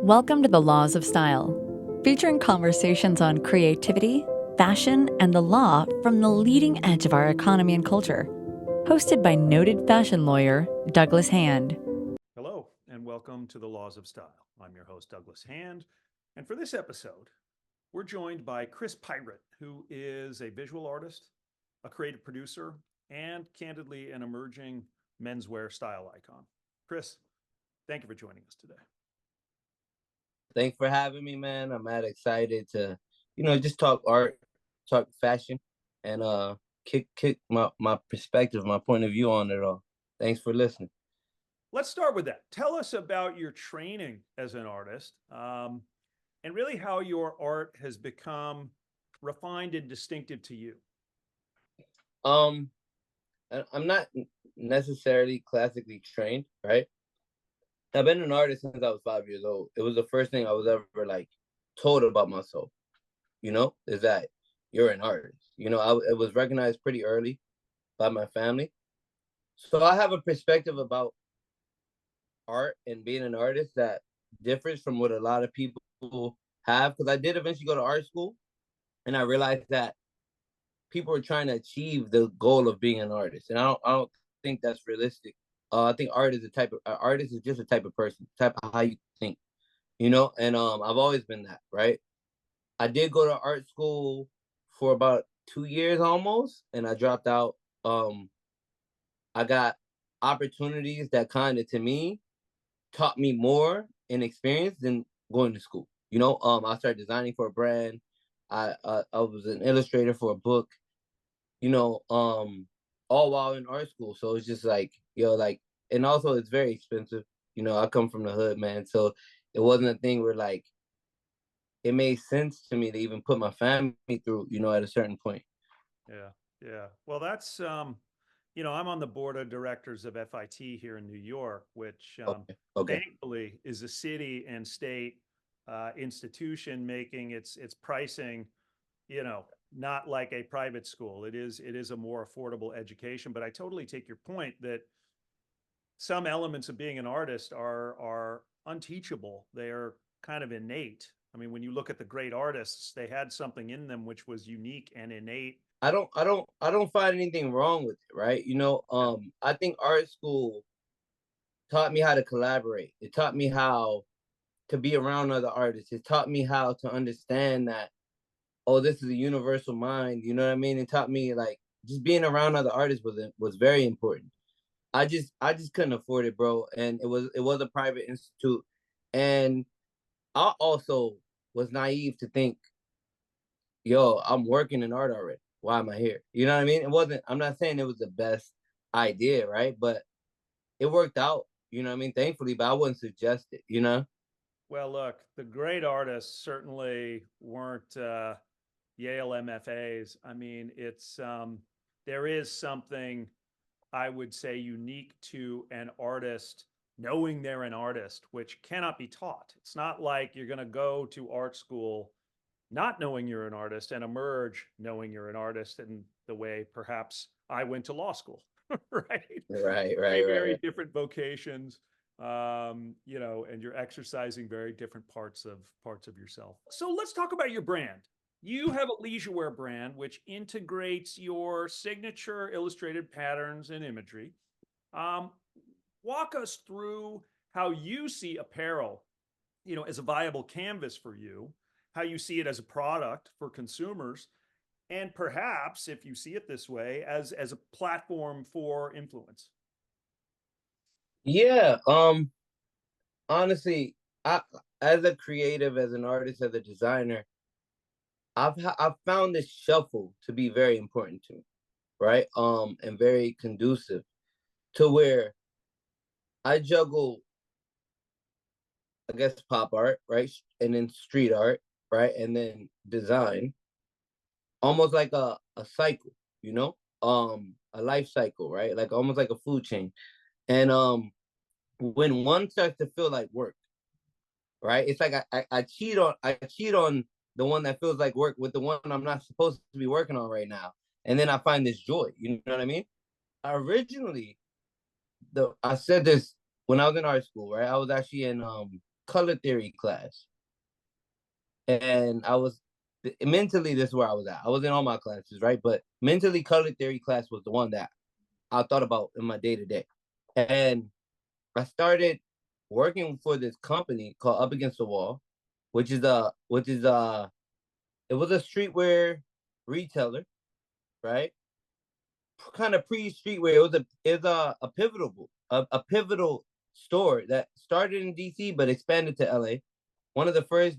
Welcome to the Laws of Style, featuring conversations on creativity, fashion, and the law from the leading edge of our economy and culture. Hosted by noted fashion lawyer Douglas Hand. Hello, and welcome to the Laws of Style. I'm your host, Douglas Hand. And for this episode, we're joined by Chris Pyrate, who is a visual artist, a creative producer, and candidly, an emerging menswear style icon. Chris, thank you for joining us today. Thanks for having me, man. I'm mad excited to, just talk art, talk fashion, and kick my perspective, my point of view on it all. Thanks for listening. Let's start with that. Tell us about your training as an artist, and really how your art has become refined and distinctive to you. Um, I'm not necessarily classically trained, right? I've been an artist since I was 5 years old. It was the first thing I was ever told about myself, is that you're an artist. It was recognized pretty early by my family. So I have a perspective about art and being an artist that differs from what a lot of people have. Because I did eventually go to art school, and I realized that people are trying to achieve the goal of being an artist, and I don't think that's realistic. I think artist is just a type of person, type of how you think, And I've always been that, right? I did go to art school for about 2 years almost, and I dropped out. I got opportunities that kind of, to me, taught me more in experience than going to school. I started designing for a brand. I was an illustrator for a book. All while in art school. So it's just and also it's very expensive. I come from the hood, man. So it wasn't a thing where it made sense to me to even put my family through, at a certain point. Yeah, yeah. Well, that's I'm on the board of directors of FIT here in New York, which Okay. thankfully is a city and state institution making its pricing, not like a private school. It is a more affordable education. But I totally take your point that some elements of being an artist are unteachable. They are kind of innate. I mean, when you look at the great artists, they had something in them which was unique and innate. I don't find anything wrong with it, right? I think art school taught me how to collaborate. It taught me how to be around other artists. It taught me how to understand that, oh, this is a universal mind. You know what I mean? It taught me just being around other artists was very important. I just couldn't afford it, bro. And it was a private institute. And I also was naive to think, yo, I'm working in art already. Why am I here? You know what I mean? I'm not saying it was the best idea, right? But it worked out, you know what I mean? Thankfully, but I wouldn't suggest it. Well, look, the great artists certainly weren't Yale MFAs. I mean, there is something I would say unique to an artist knowing they're an artist, which cannot be taught. It's not like you're going to go to art school not knowing you're an artist and emerge knowing you're an artist in the way perhaps I went to law school, right? Right, Very, right, right, very right. different vocations, and you're exercising very different parts of yourself. So let's talk about your brand. You have a leisure wear brand which integrates your signature illustrated patterns and imagery. Um, Walk us through how you see apparel, as a viable canvas for you, how you see it as a product for consumers, and perhaps, if you see it this way, as a platform for influence. Yeah. Honestly, I as a creative, as an artist, as a designer, I've found this shuffle to be very important to me, right? And very conducive to where I juggle, I guess, pop art, right? And then street art, right? And then design, almost like a cycle, a life cycle, right? Like almost like a food chain. And when one starts to feel like work, right? It's like I cheat on the one that feels like work with the one I'm not supposed to be working on right now. And then I find this joy. You know what I mean? Originally, I said this when I was in art school, right? I was actually in color theory class, and I was mentally, this is where I was at. I was in all my classes, right? But mentally, color theory class was the one that I thought about in my day to day, and I started working for this company called Up Against the Wall, it was a streetwear retailer, right? Kind of pre-streetwear. It was a pivotal store that started in DC but expanded to LA. One of the first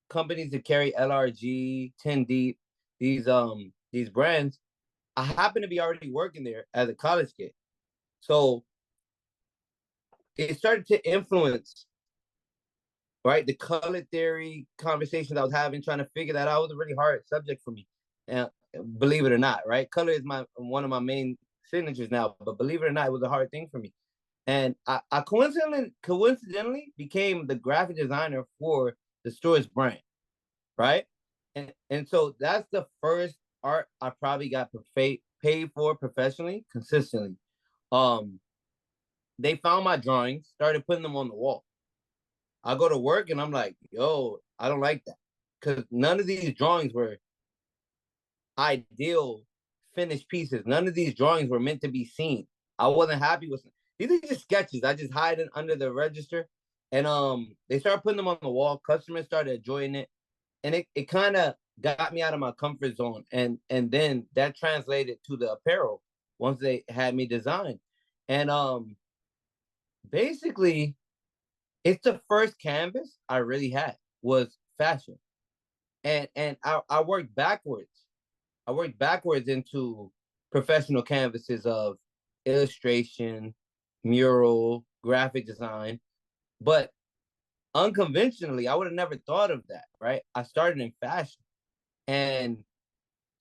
companies to carry LRG, 10 Deep, these brands. I happened to be already working there as a college kid, so it started to influence, right, the color theory conversations I was having, trying to figure that out. It was a really hard subject for me, and believe it or not, right, color is one of my main signatures now. But believe it or not, it was a hard thing for me, and I coincidentally became the graphic designer for the store's brand, right, and so that's the first art I probably got paid for professionally consistently. Um, they found my drawings, started putting them on the wall. I go to work and I'm like, yo, I don't like that. Because none of these drawings were ideal finished pieces. None of these drawings were meant to be seen. I wasn't happy with them. These are just sketches. I just hide it under the register. And they started putting them on the wall. Customers started enjoying it. And it kind of got me out of my comfort zone. And then that translated to the apparel once they had me design. And basically, it's the first canvas I really had was fashion. And I worked backwards. I worked backwards into professional canvases of illustration, mural, graphic design. But unconventionally, I would have never thought of that, right? I started in fashion. And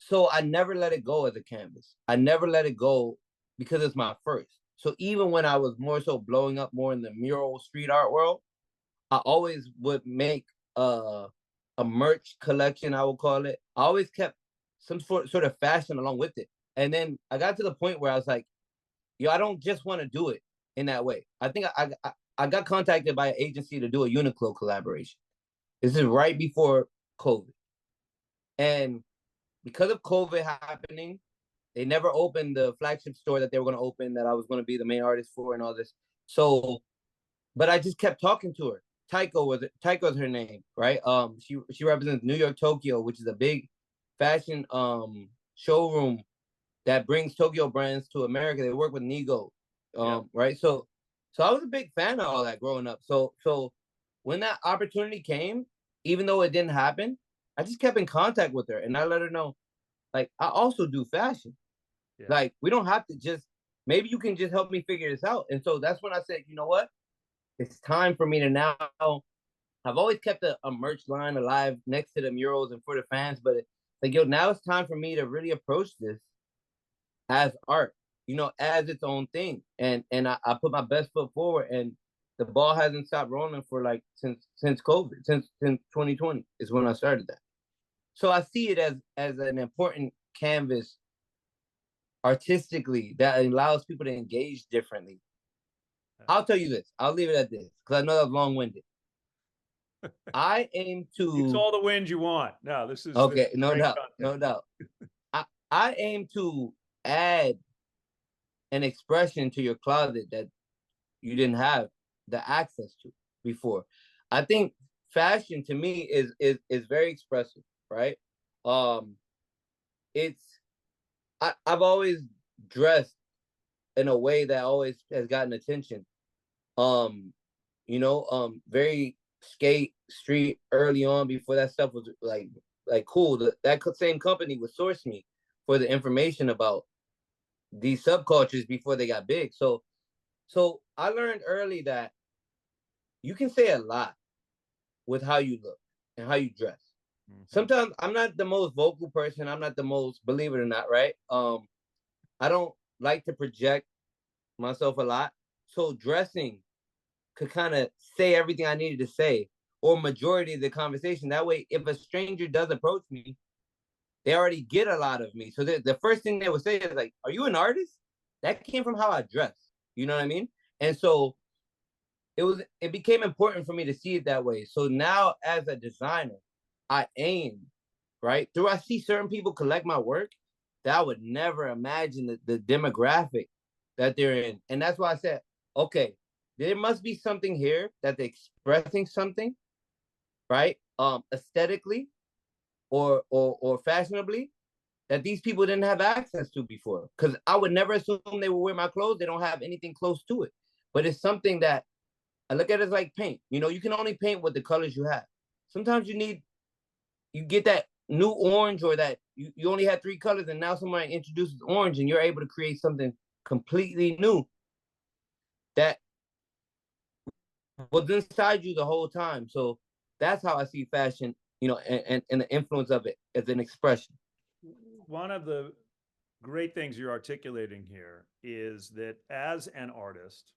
so I never let it go as a canvas. I never let it go because it's my first. So even when I was more so blowing up more in the mural street art world, I always would make a merch collection, I would call it. I always kept some sort of fashion along with it. And then I got to the point where I was like, yo, I don't just want to do it in that way. I think I got contacted by an agency to do a Uniqlo collaboration. This is right before COVID. And because of COVID happening, they never opened the flagship store that they were going to open, that I was going to be the main artist for and all this. So, but I just kept talking to her. Taiko's her name, right? She represents New York Tokyo, which is a big fashion showroom that brings Tokyo brands to America. They work with Nigo, right? So I was a big fan of all that growing up. So when that opportunity came, even though it didn't happen, I just kept in contact with her and I let her know, like, I also do fashion. Yeah. Like, we don't have to just, maybe you can just help me figure this out. And so that's when I said, you know what? It's time for me to now, I've always kept a merch line alive next to the murals and for the fans, but like, yo, now it's time for me to really approach this as art, as its own thing. And I put my best foot forward, and the ball hasn't stopped rolling for like since COVID, since 2020 is when I started that. So I see it as an important canvas artistically that allows people to engage differently. I'll tell you this. I'll leave it at this because I know that's long-winded. I aim to... It's all the wind you want. No, this is... Okay, no doubt, no doubt. I aim to add an expression to your closet that you didn't have the access to before. I think fashion to me is very expressive, right? I've always dressed in a way that always has gotten attention. Very skate street early on before that stuff was like cool. That same company would source me for the information about these subcultures before they got big. So I learned early that you can say a lot with how you look and how you dress. Mm-hmm. Sometimes I'm not the most vocal person. I'm not the most, believe it or not, right? I don't like to project myself a lot. So dressing could kind of say everything I needed to say, or majority of the conversation. That way, if a stranger does approach me, they already get a lot of me. So the first thing they would say is like, are you an artist? That came from how I dress. You know what I mean? And so it became important for me to see it that way. So now as a designer, I aim, right? Through I see certain people collect my work that I would never imagine the demographic that they're in. And that's why I said, okay, there must be something here that they're expressing something, right? Aesthetically or fashionably that these people didn't have access to before. Because I would never assume they would wear my clothes. They don't have anything close to it. But it's something that I look at it as like paint. You know, you can only paint with the colors you have. Sometimes you get that new orange, or that you only had 3 colors and now somebody introduces orange and you're able to create something completely new that was inside you the whole time. So that's how I see fashion, you know, and the influence of it as an expression. One of the great things you're articulating here is that as an artist,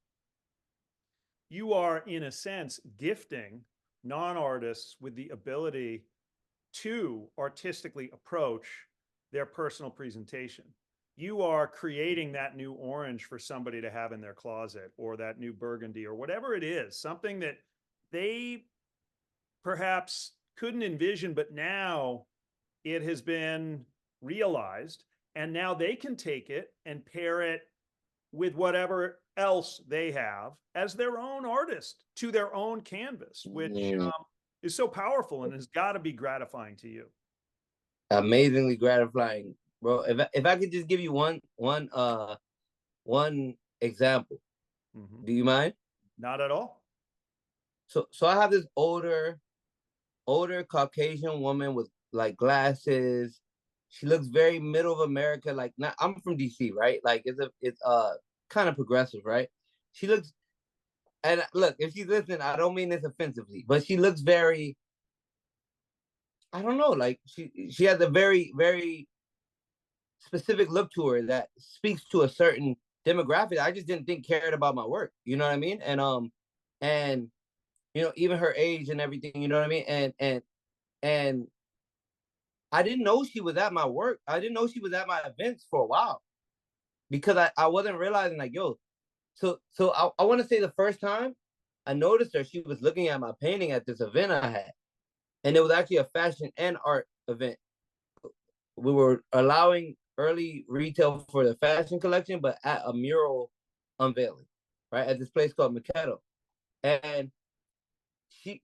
you are, in a sense, gifting non-artists with the ability to artistically approach their personal presentation. You are creating that new orange for somebody to have in their closet, or that new burgundy, or whatever it is, something that they perhaps couldn't envision, but now it has been realized, and now they can take it and pair it with whatever else they have as their own artist to their own canvas, which is so powerful and has got to be gratifying to you. Amazingly gratifying, bro. If I could just give you one example, do you mind? Not at all. So I have this older Caucasian woman with like glasses. She looks very middle of America. Like, not, I'm from DC, right? Like it's kind of progressive, right? She looks, and look, if she's listening, I don't mean this offensively, but she looks very, I don't know, like she has a very, very specific look to her that speaks to a certain demographic I just didn't think cared about my work. You know what I mean? And you know, even her age and everything, you know what I mean? And I didn't know she was at my work. I didn't know she was at my events for a while, because I wasn't realizing, like, yo, so I want to say the first time I noticed her, she was looking at my painting at this event I had. And it was actually a fashion and art event. We were allowing early retail for the fashion collection, but at a mural unveiling, right? At this place called Maquetto. And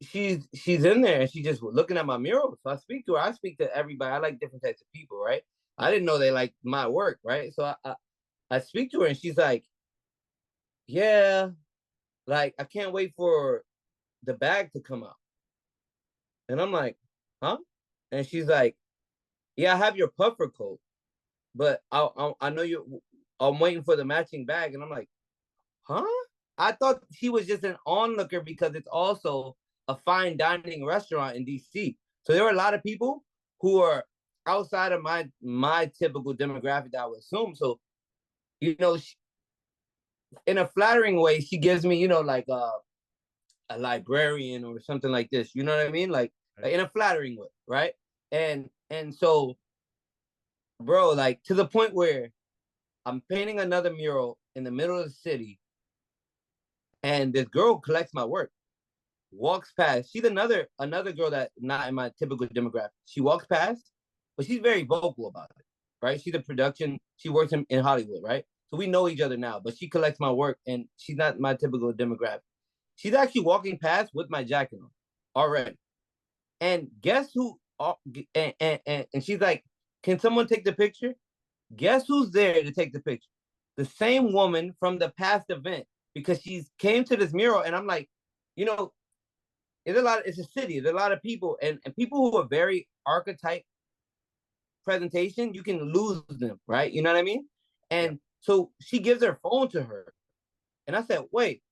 she's in there and she just looking at my mural. So I speak to her. I speak to everybody. I like different types of people, right? I didn't know they liked my work, right? So I speak to her and she's like, yeah, like, I can't wait for the bag to come out. And I'm like, huh? And she's like, yeah, I have your puffer coat, but I know I'm waiting for the matching bag. And I'm like, huh? I thought she was just an onlooker because it's also a fine dining restaurant in DC. So there were a lot of people who are outside of my typical demographic that I would assume. So, you know, in a flattering way, she gives me, you know, like a librarian or something like this. You know what I mean? Like in a flattering way, right? And so, bro, like, to the point where I'm painting another mural in the middle of the city, and this girl collects my work, walks past. She's another girl that not in my typical demographic. She walks past, but she's very vocal about it, right? She's a production. She works in Hollywood, right? So we know each other now, but she collects my work, and she's not my typical demographic. She's actually walking past with my jacket on already. And guess who? And she's like, can someone take the picture? Guess who's there to take the picture? The same woman from the past event, because she came to this mural. And I'm like, you know, it's a city. There's a lot of people, and people who are very archetype presentation, you can lose them, right? You know what I mean? And so she gives her phone to her. And I said, wait.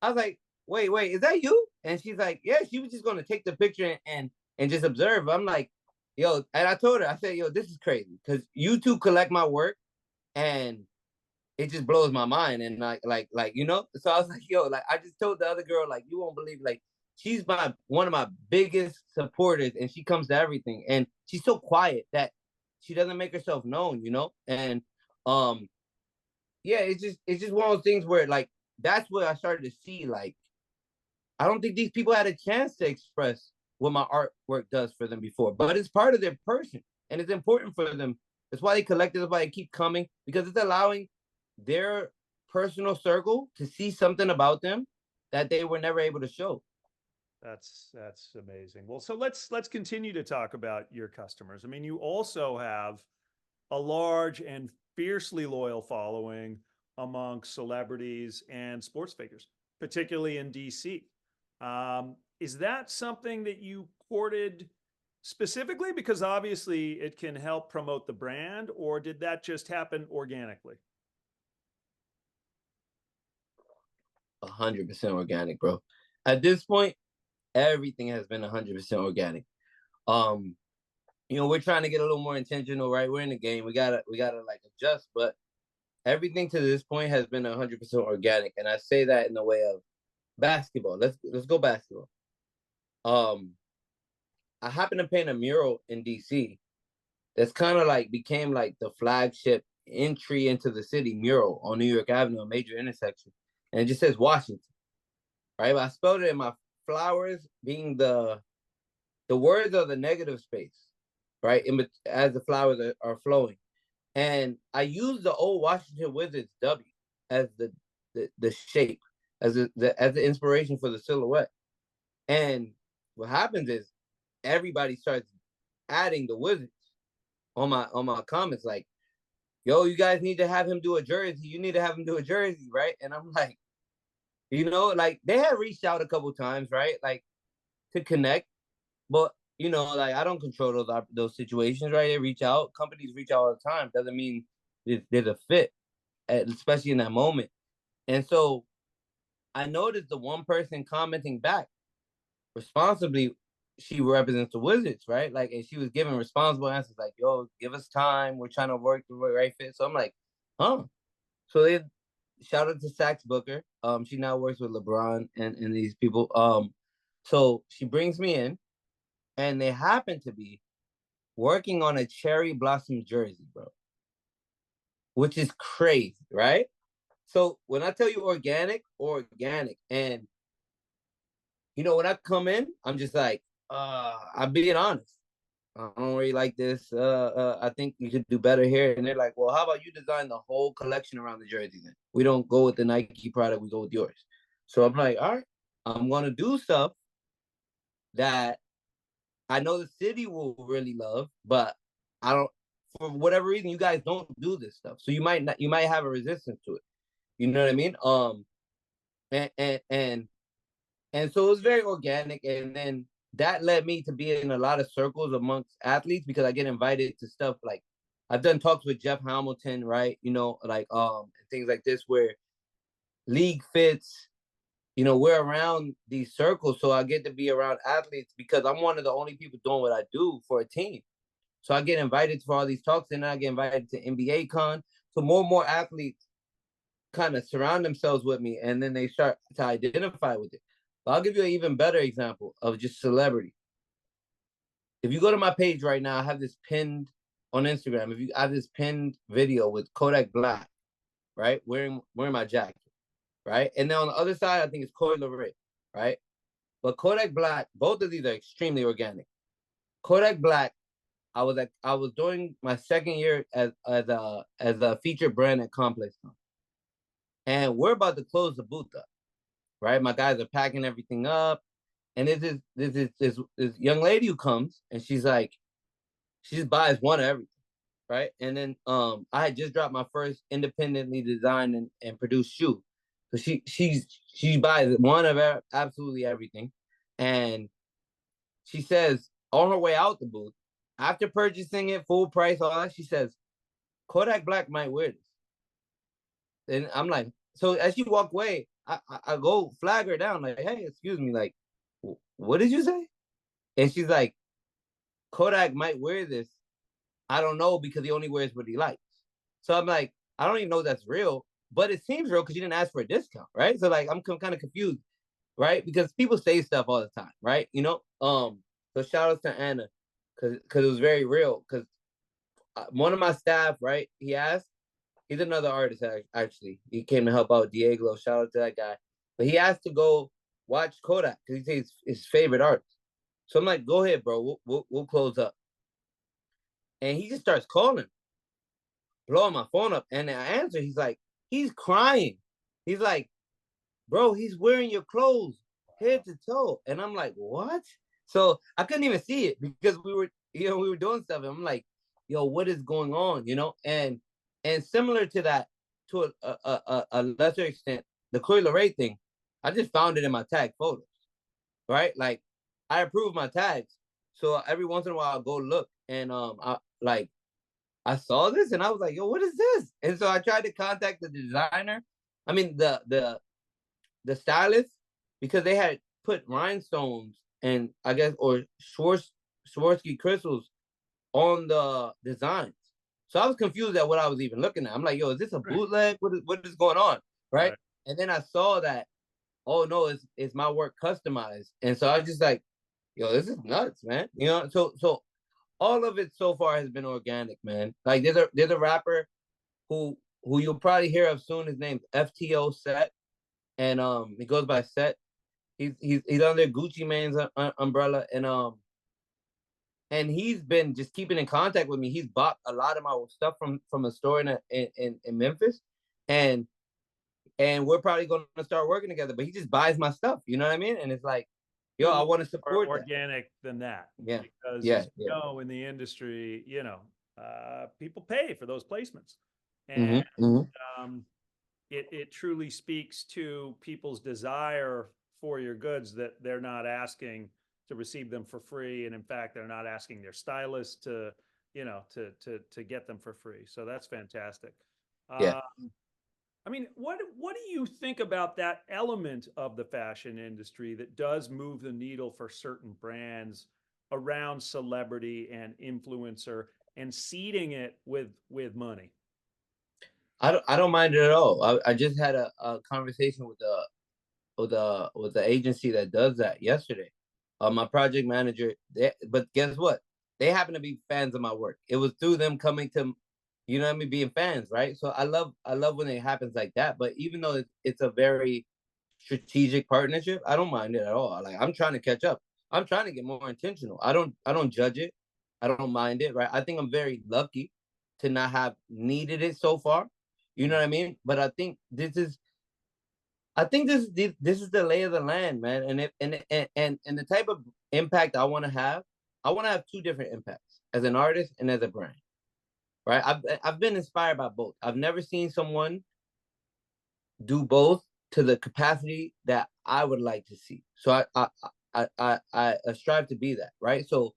I was like, wait, is that you? And she's like, yeah, she was just going to take the picture and just observe. I'm like, yo, and I told her, I said, yo, this is crazy, because you two collect my work and it just blows my mind. And like, you know, so I was like, yo, like, I just told the other girl, like, you won't believe, like, she's one of my biggest supporters, and she comes to everything. And she's so quiet that she doesn't make herself known, you know? And yeah, it's just one of those things where, like, that's what I started to see. Like, I don't think these people had a chance to express what my artwork does for them before, but it's part of their person and it's important for them. That's why they collected, that's why they keep coming, because it's allowing their personal circle to see something about them that they were never able to show. That's amazing. Well, so let's continue to talk about your customers. I mean, you also have a large and fiercely loyal following among celebrities and sports figures, particularly in DC. Is that something that you courted specifically because obviously it can help promote the brand, or did that just happen organically? 100% organic, bro. At this point, everything has been 100% organic. Um, we're trying to get a little more intentional, right? We're in the game. We gotta like adjust, but everything to this point has been 100% organic. And I say that in the way of basketball. Let's go basketball. Um, I happened to paint a mural in DC that's kind of like became like the flagship entry into the city mural on New York Avenue, a major intersection. And it just says Washington, right? But I spelled it in my flowers being the words of the negative space, right? As the flowers are flowing. And I used the old Washington Wizards W as the shape, as the inspiration for the silhouette. And what happens is everybody starts adding the Wizards on my comments, like, yo, you guys need to have him do a jersey. You need to have him do a jersey, right? And I'm like, like they have reached out a couple times, right? Like to connect, but like I don't control those situations, right? They reach out, companies reach out all the time. Doesn't mean there's a fit, especially in that moment. And so I noticed the one person commenting back responsibly, she represents the Wizards, right? Like, and she was giving responsible answers, like, "Yo, give us time. We're trying to work the right fit." So I'm like, "Huh?" So they shout out to Sax Booker. She now works with LeBron and these people. So she brings me in, and they happen to be working on a cherry blossom jersey, bro, which is crazy, right? So when I tell you organic, and when I come in, I'm just like, I'm being honest. I don't really like this. I think you could do better here. And they're like, well, how about you design the whole collection around the jersey then? We don't go with the Nike product, we go with yours. So I'm like, all right, I'm gonna do stuff that I know the city will really love, but I don't, for whatever reason, you guys don't do this stuff. So you might have a resistance to it. You know what I mean? And and and and so it was very organic, and then that led me to be in a lot of circles amongst athletes because I get invited to stuff like I've done talks with Jeff Hamilton, right? Like things like this where league fits, we're around these circles, so I get to be around athletes because I'm one of the only people doing what I do for a team. So I get invited for all these talks, and then I get invited to NBA Con. So more and more athletes kind of surround themselves with me, and then they start to identify with it. But I'll give you an even better example of just celebrity. If you go to my page right now, I have this pinned on Instagram. I have this pinned video with Kodak Black, right, wearing my jacket, right, and then on the other side, I think it's Coy Leray, right. But Kodak Black, both of these are extremely organic. Kodak Black, I was doing my second year as a featured brand at Complex, and we're about to close the booth up, right? My guys are packing everything up, and this young lady who comes, and she's like, she just buys one of everything, right? And then I had just dropped my first independently designed and produced shoe, so she buys one of absolutely everything, and she says on her way out the booth, after purchasing it full price, all that, she says, Kodak Black might wear this. And I'm like, so as you walk away, I go flag her down, like, hey, excuse me, like, what did you say? And she's like, Kodak might wear this. I don't know because he only wears what he likes. So I'm like, I don't even know if that's real, but it seems real because you didn't ask for a discount, right? So like, I'm kind of confused, right? Because people say stuff all the time, right? So shout out to Anna because it was very real. Because one of my staff, right, he asked, He's another artist, actually. He came to help out Diego. Shout out to that guy. But he asked to go watch Kodak because he says his favorite artist. So I'm like, go ahead, bro. We'll close up. And he just starts calling, blowing my phone up. And I answer, he's crying. He's like, bro, he's wearing your clothes head to toe. And I'm like, what? So I couldn't even see it because we were doing stuff. And I'm like, yo, what is going on? And similar to that, to a lesser extent, the collaborator thing, I just found it in my tag photos, right? Like I approve my tags. So every once in a while I'll go look and I saw this and I was like, yo, what is this? And so I tried to contact the designer. I mean the stylist, because they had put rhinestones and I guess or Swarovski crystals on the designs. So I was confused at what I was even looking at. I'm like, yo, is this a bootleg? What is going on? Right? And then I saw that, oh no, it's my work customized. And so I was just like, yo, this is nuts, man. So all of it so far has been organic, man. Like there's a rapper who you'll probably hear of soon. His name's FTO Set. And he goes by Set. He's under Gucci Mane's umbrella, and he's been just keeping in contact with me. He's bought a lot of my stuff from a store in Memphis, and we're probably going to start working together. But he just buys my stuff, you know what I mean? And it's like, yo, I want to support organic than that. Yeah, because in the industry, people pay for those placements, and it truly speaks to people's desire for your goods that they're not asking to receive them for free, and in fact they're not asking their stylist to get them for free. So that's fantastic. Yeah. I mean, what do you think about that element of the fashion industry that does move the needle for certain brands around celebrity and influencer and seeding it with money? I don't mind it at all. I just had a conversation with the agency that does that yesterday. My project manager, but guess what? They happen to be fans of my work. It was through them coming to, you know what I mean, being fans, right? So I love when it happens like that. But even though it's a very strategic partnership, I don't mind it at all. Like I'm trying to catch up. I'm trying to get more intentional. I don't judge it. I don't mind it, right? I think I'm very lucky to not have needed it so far. You know what I mean? But I think this is the lay of the land, man. And the type of impact I want to have two different impacts as an artist and as a brand, right? I've been inspired by both. I've never seen someone do both to the capacity that I would like to see. So I strive to be that, right? So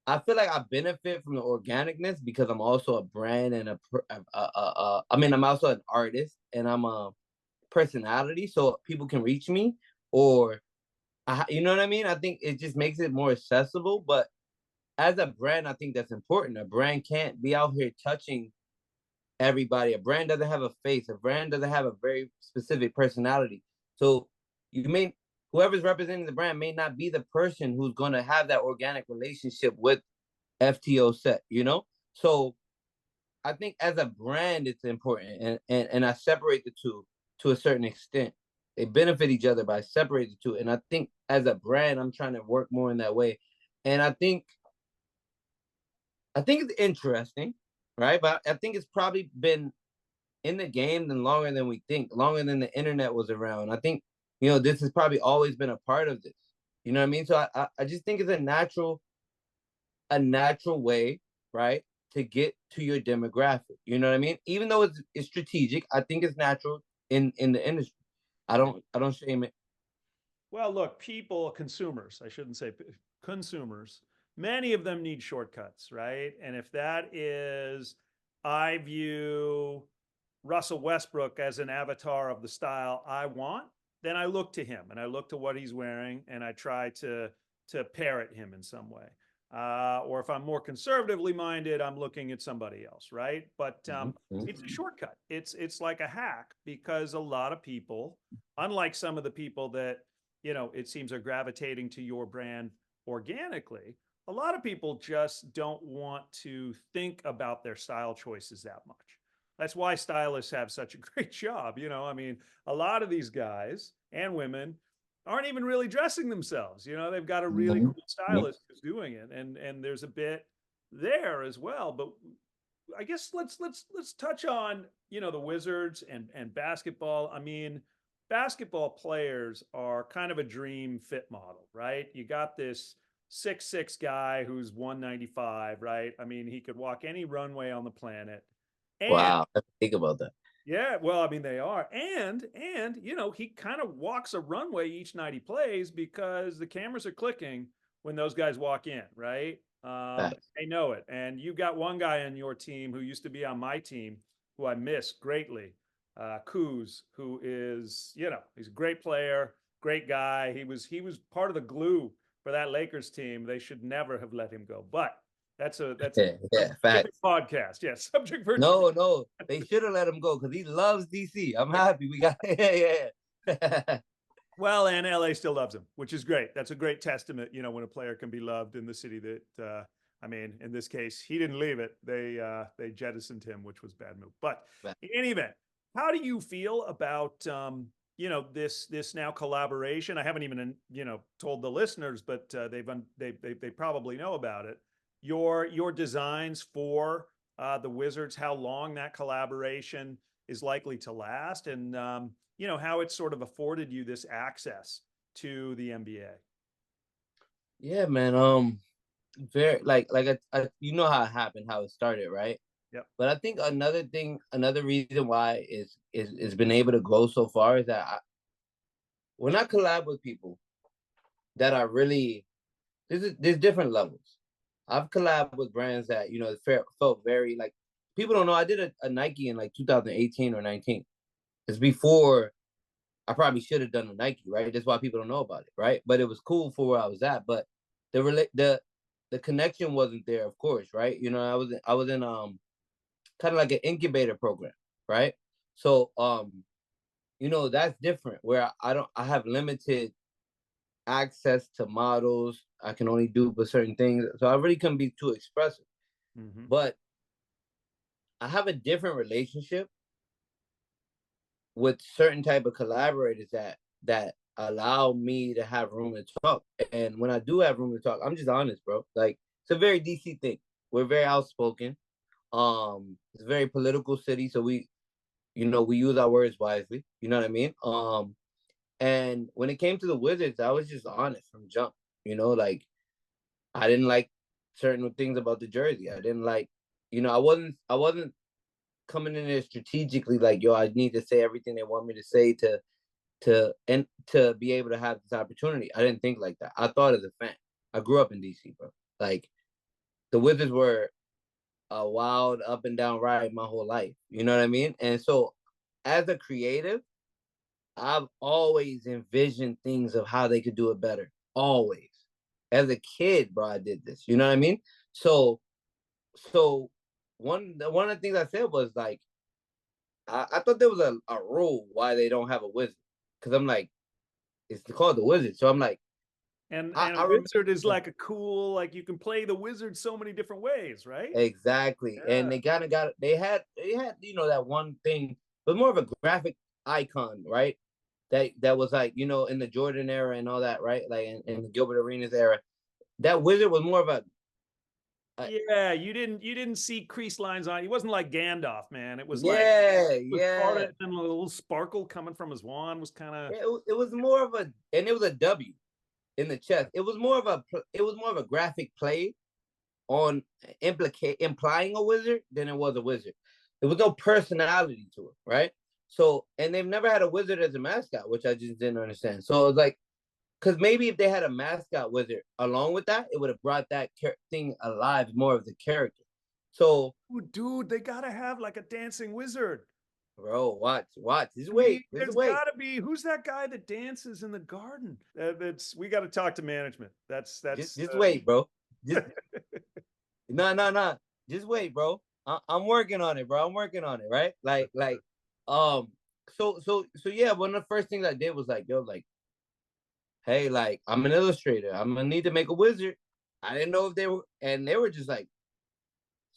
I feel like I benefit from the organicness because I'm also a brand and I'm also an artist and I'm a personality, so people can reach me, or you know what I mean? I think it just makes it more accessible. But as a brand, I think that's important. A brand can't be out here touching everybody. A brand doesn't have a face. A brand doesn't have a very specific personality. So whoever's representing the brand may not be the person who's going to have that organic relationship with FTO Set, So I think as a brand, it's important. And I separate the two to a certain extent. They benefit each other, but I separate the two. And I think as a brand, I'm trying to work more in that way. And I think it's interesting, right? But I think it's probably been in the game longer than we think, longer than the internet was around. I think, this has probably always been a part of this. You know what I mean? So I just think it's a natural way, right, to get to your demographic. You know what I mean? Even though it's strategic, I think it's natural in the industry. I don't shame it. Well, look, consumers, I shouldn't say consumers, many of them need shortcuts, right? And if that is, I view Russell Westbrook as an avatar of the style I want, then I look to him and I look to what he's wearing and I try to parrot him in some way. Or if I'm more conservatively minded, I'm looking at somebody else, right? But it's a shortcut. It's like a hack because a lot of people, unlike some of the people that, it seems are gravitating to your brand organically, a lot of people just don't want to think about their style choices that much. That's why stylists have such a great job. You know, I mean, a lot of these guys and women aren't even really dressing themselves. You know, they've got a really Mhm. cool stylist who's doing it, and there's a bit there as well. But I guess let's touch on, you know, the Wizards and basketball. I mean, basketball players are kind of a dream fit model, right? You got this 6'6" guy who's 195, right? I mean, he could walk any runway on the planet. And Wow, I didn't think about that. yeah, well, I mean they are. And you know, he kind of walks a runway each night he plays because the cameras are clicking when those guys walk in, right? Facts. They know it. And you got one guy on your team who used to be on my team who I miss greatly, Kuz, who is, you know, he's a great player, great guy. He was part of the glue for that Lakers team. They should never have let him go. But that's a Yeah, yeah, different facts. podcast. Yeah, subject for a No, no, they should have let him go because he loves DC. I'm happy we got. Yeah, yeah. well, and LA still loves him, which is great. That's a great testament, you know, when a player can be loved in the city that, I mean, in this case, he didn't leave it. They jettisoned him, which was a bad move. But in any event, how do you feel about, you know, this now collaboration? I haven't even, you know, told the listeners, but they probably know about it. Your designs for the Wizards, how long that collaboration is likely to last, and you know, how it sort of afforded you this access to the NBA. Yeah, man. Very you know how it happened, how it started, right? Yep. But I think another reason why is been able to grow so far is that when I collab with people that are really there's different levels. I've collabed with brands that felt very like people don't know. I did a Nike in like 2018 or 19. It's before I probably should have done a Nike, right? That's why people don't know about it, right? But it was cool for where I was at. But the connection wasn't there, of course, right? You know, I was in kind of like an incubator program, right? So that's different where I have limited access to models. I can only do but certain things. So I really couldn't be too expressive. Mm-hmm. But I have a different relationship with certain type of collaborators that allow me to have room to talk. And when I do have room to talk, I'm just honest, bro. Like it's a very DC thing. We're very outspoken. It's a very political city, so we use our words wisely. You know what I mean? And when it came to the Wizards, I was just honest from jump. Like I didn't like certain things about the jersey. I didn't like, I wasn't coming in there strategically like, yo, I need to say everything they want me to say to be able to have this opportunity. I didn't think like that. I thought as a fan. I grew up in DC, bro. Like the Wizards were a wild up and down ride my whole life. You know what I mean? And so as a creative, I've always envisioned things of how they could do it better. Always. As a kid, bro, I did this. You know what I mean? So one of the things I said was like, I thought there was a rule why they don't have a wizard. Cause I'm like, it's called the wizard. So I'm like, And I a remember wizard is like a cool, like you can play the wizard so many different ways, right? exactly. Yeah. And they kind of they had that one thing, but more of a graphic icon, right? That was like, in the Jordan era and all that, right? Like in the Gilbert Arenas era. That wizard was more of a Yeah, you didn't see crease lines on. He wasn't like Gandalf, man. It was like yeah, it was part yeah. of, and a little sparkle coming from his wand was kind of. It was more of and it was a W in the chest. It was more of a graphic play on implying a wizard than it was a wizard. There was no personality to it, right? So, and they've never had a wizard as a mascot, which I just didn't understand. So it was like, because maybe if they had a mascot wizard along with that, it would have brought that thing alive more of the character. So, Ooh, dude, they gotta have like a dancing wizard. bro, watch. Just I mean, wait. Just there's wait. got to be, who's that guy that dances in the garden? That's we got to talk to management. Just wait, bro. Just no. Just wait, bro. I'm working on it, bro. I'm working on it, right? Um. So yeah. One of the first things I did was like, yo, like, hey, like, I'm an illustrator. I'm gonna need to make a wizard. I didn't know if they were, and they were just like,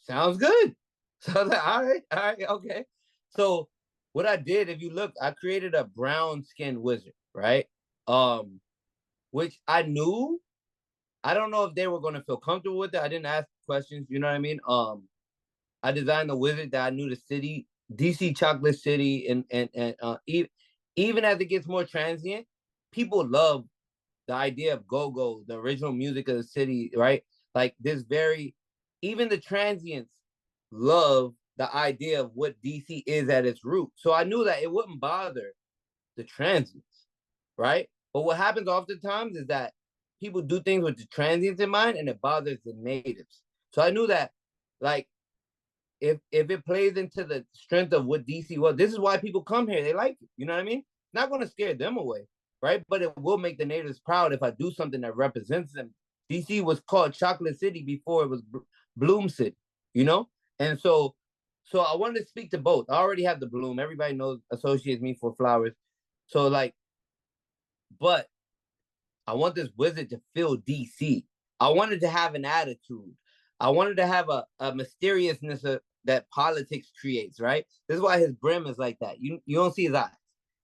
sounds good. So I was like, all right, okay. So what I did, if you look, I created a brown skinned wizard, right? Which I knew, I don't know if they were gonna feel comfortable with it. I didn't ask questions, you know what I mean? I designed the wizard that I knew the city, DC Chocolate City, even as it gets more transient, people love the idea of go-go, the original music of the city, right? Like this very, even the transients love the idea of what DC is at its root. So I knew that it wouldn't bother the transients, right? But what happens oftentimes is that people do things with the transients in mind and it bothers the natives. So I knew that, like, if it plays into the strength of what DC was, this is why people come here. They like it. You know what I mean? Not going to scare them away, right? But it will make the natives proud if I do something that represents them. DC was called Chocolate City before it was Bloom City, you know? And so I wanted to speak to both. I already have the bloom. Everybody knows, associates me for flowers. So like, but I want this wizard to feel DC. I wanted to have an attitude. I wanted to have a mysteriousness that politics creates, right? This is why his brim is like that. You don't see his eyes.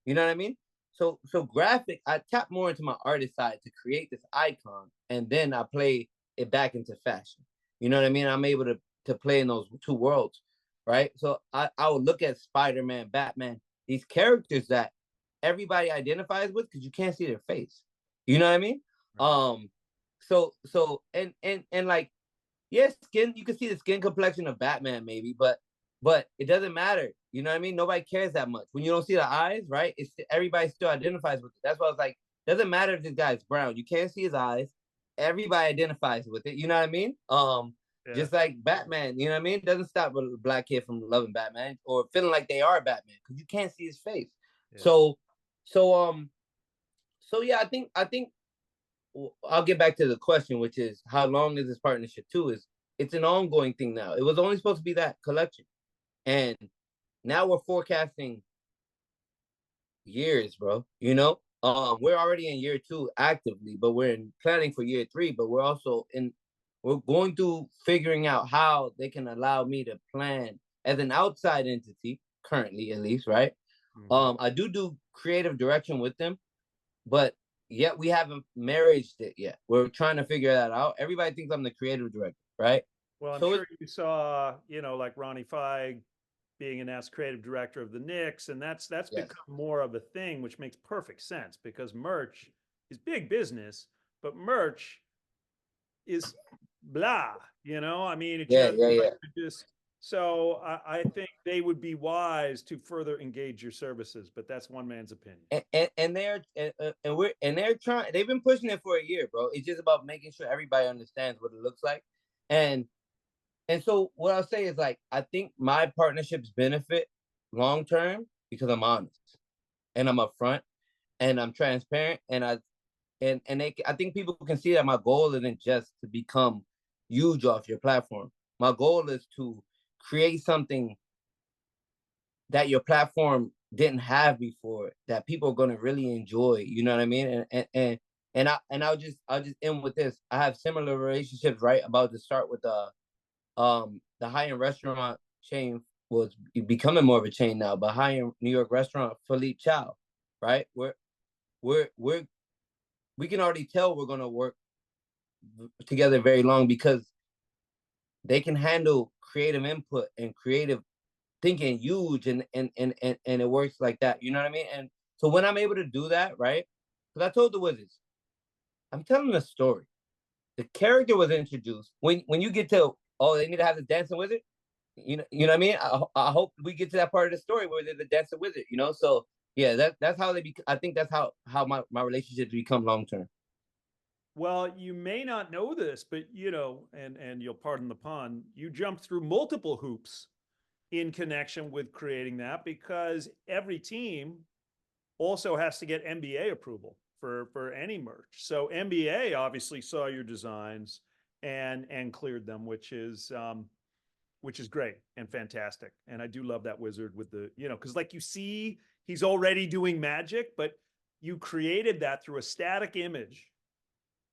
You know what I mean? So graphic, I tap more into my artist side to create this icon, and then I play it back into fashion. You know what I mean? I'm able to play in those two worlds, right? So I would look at Spider-Man, Batman, these characters that everybody identifies with because you can't see their face. You know what I mean? Right. So and like, yes, skin, you can see the skin complexion of Batman maybe, but it doesn't matter. You know what I mean? Nobody cares that much. When you don't see the eyes, right? It's everybody still identifies with it. That's why I was like, doesn't matter if this guy's brown. You can't see his eyes. Everybody identifies with it. You know what I mean? Yeah. Just like Batman, you know what I mean? It doesn't stop a black kid from loving Batman or feeling like they are Batman because you can't see his face. Yeah. So so um so yeah, I think I'll get back to the question, which is how long is this partnership too? Is it's an ongoing thing now. It was only supposed to be that collection, and now we're forecasting years, bro. You know, we're already in year 2 actively, but we're in planning for year 3. But we're also in, we're going through figuring out how they can allow me to plan as an outside entity currently, at least, right? Mm-hmm. I do creative direction with them, but yet we haven't married it yet. We're trying to figure that out. Everybody thinks I'm the creative director, right? Well, I'm So sure you saw, like Ronnie Feig being announced creative director of the Knicks, and that's yes, become more of a thing, which makes perfect sense because merch is big business, but merch is blah, I mean, yeah. it just so I think they would be wise to further engage your services, but that's one man's opinion. And they're trying. They've been pushing it for a year, bro. It's just about making sure everybody understands what it looks like, and and so what I'll say is like I think my partnerships benefit long term because I'm honest and I'm upfront and I'm transparent I think people can see that my goal isn't just to become huge off your platform. My goal is to create something that your platform didn't have before that people are going to really enjoy. You know what I mean? I'll just end with this. I have similar relationships, right? About to start with the high end restaurant chain was becoming more of a chain now, but high end New York restaurant Philippe Chow, right? We're we can already tell we're gonna work together very long because they can handle creative input and creative thinking huge and it works like that. You know what I mean? And so when I'm able to do that, right? Because I told the Wizards, I'm telling a story. The character was introduced. When you get to they need to have the dancing wizard. You know what I mean? I hope we get to that part of the story where they're the dancing wizard. So yeah, that's how they. I think that's how my relationships become long term. Well, you may not know this, but and you'll pardon the pun, you jumped through multiple hoops in connection with creating that because every team also has to get NBA approval for any merch. So NBA obviously saw your designs and cleared them, which is great and fantastic. And I do love that wizard with because like you see, he's already doing magic, but you created that through a static image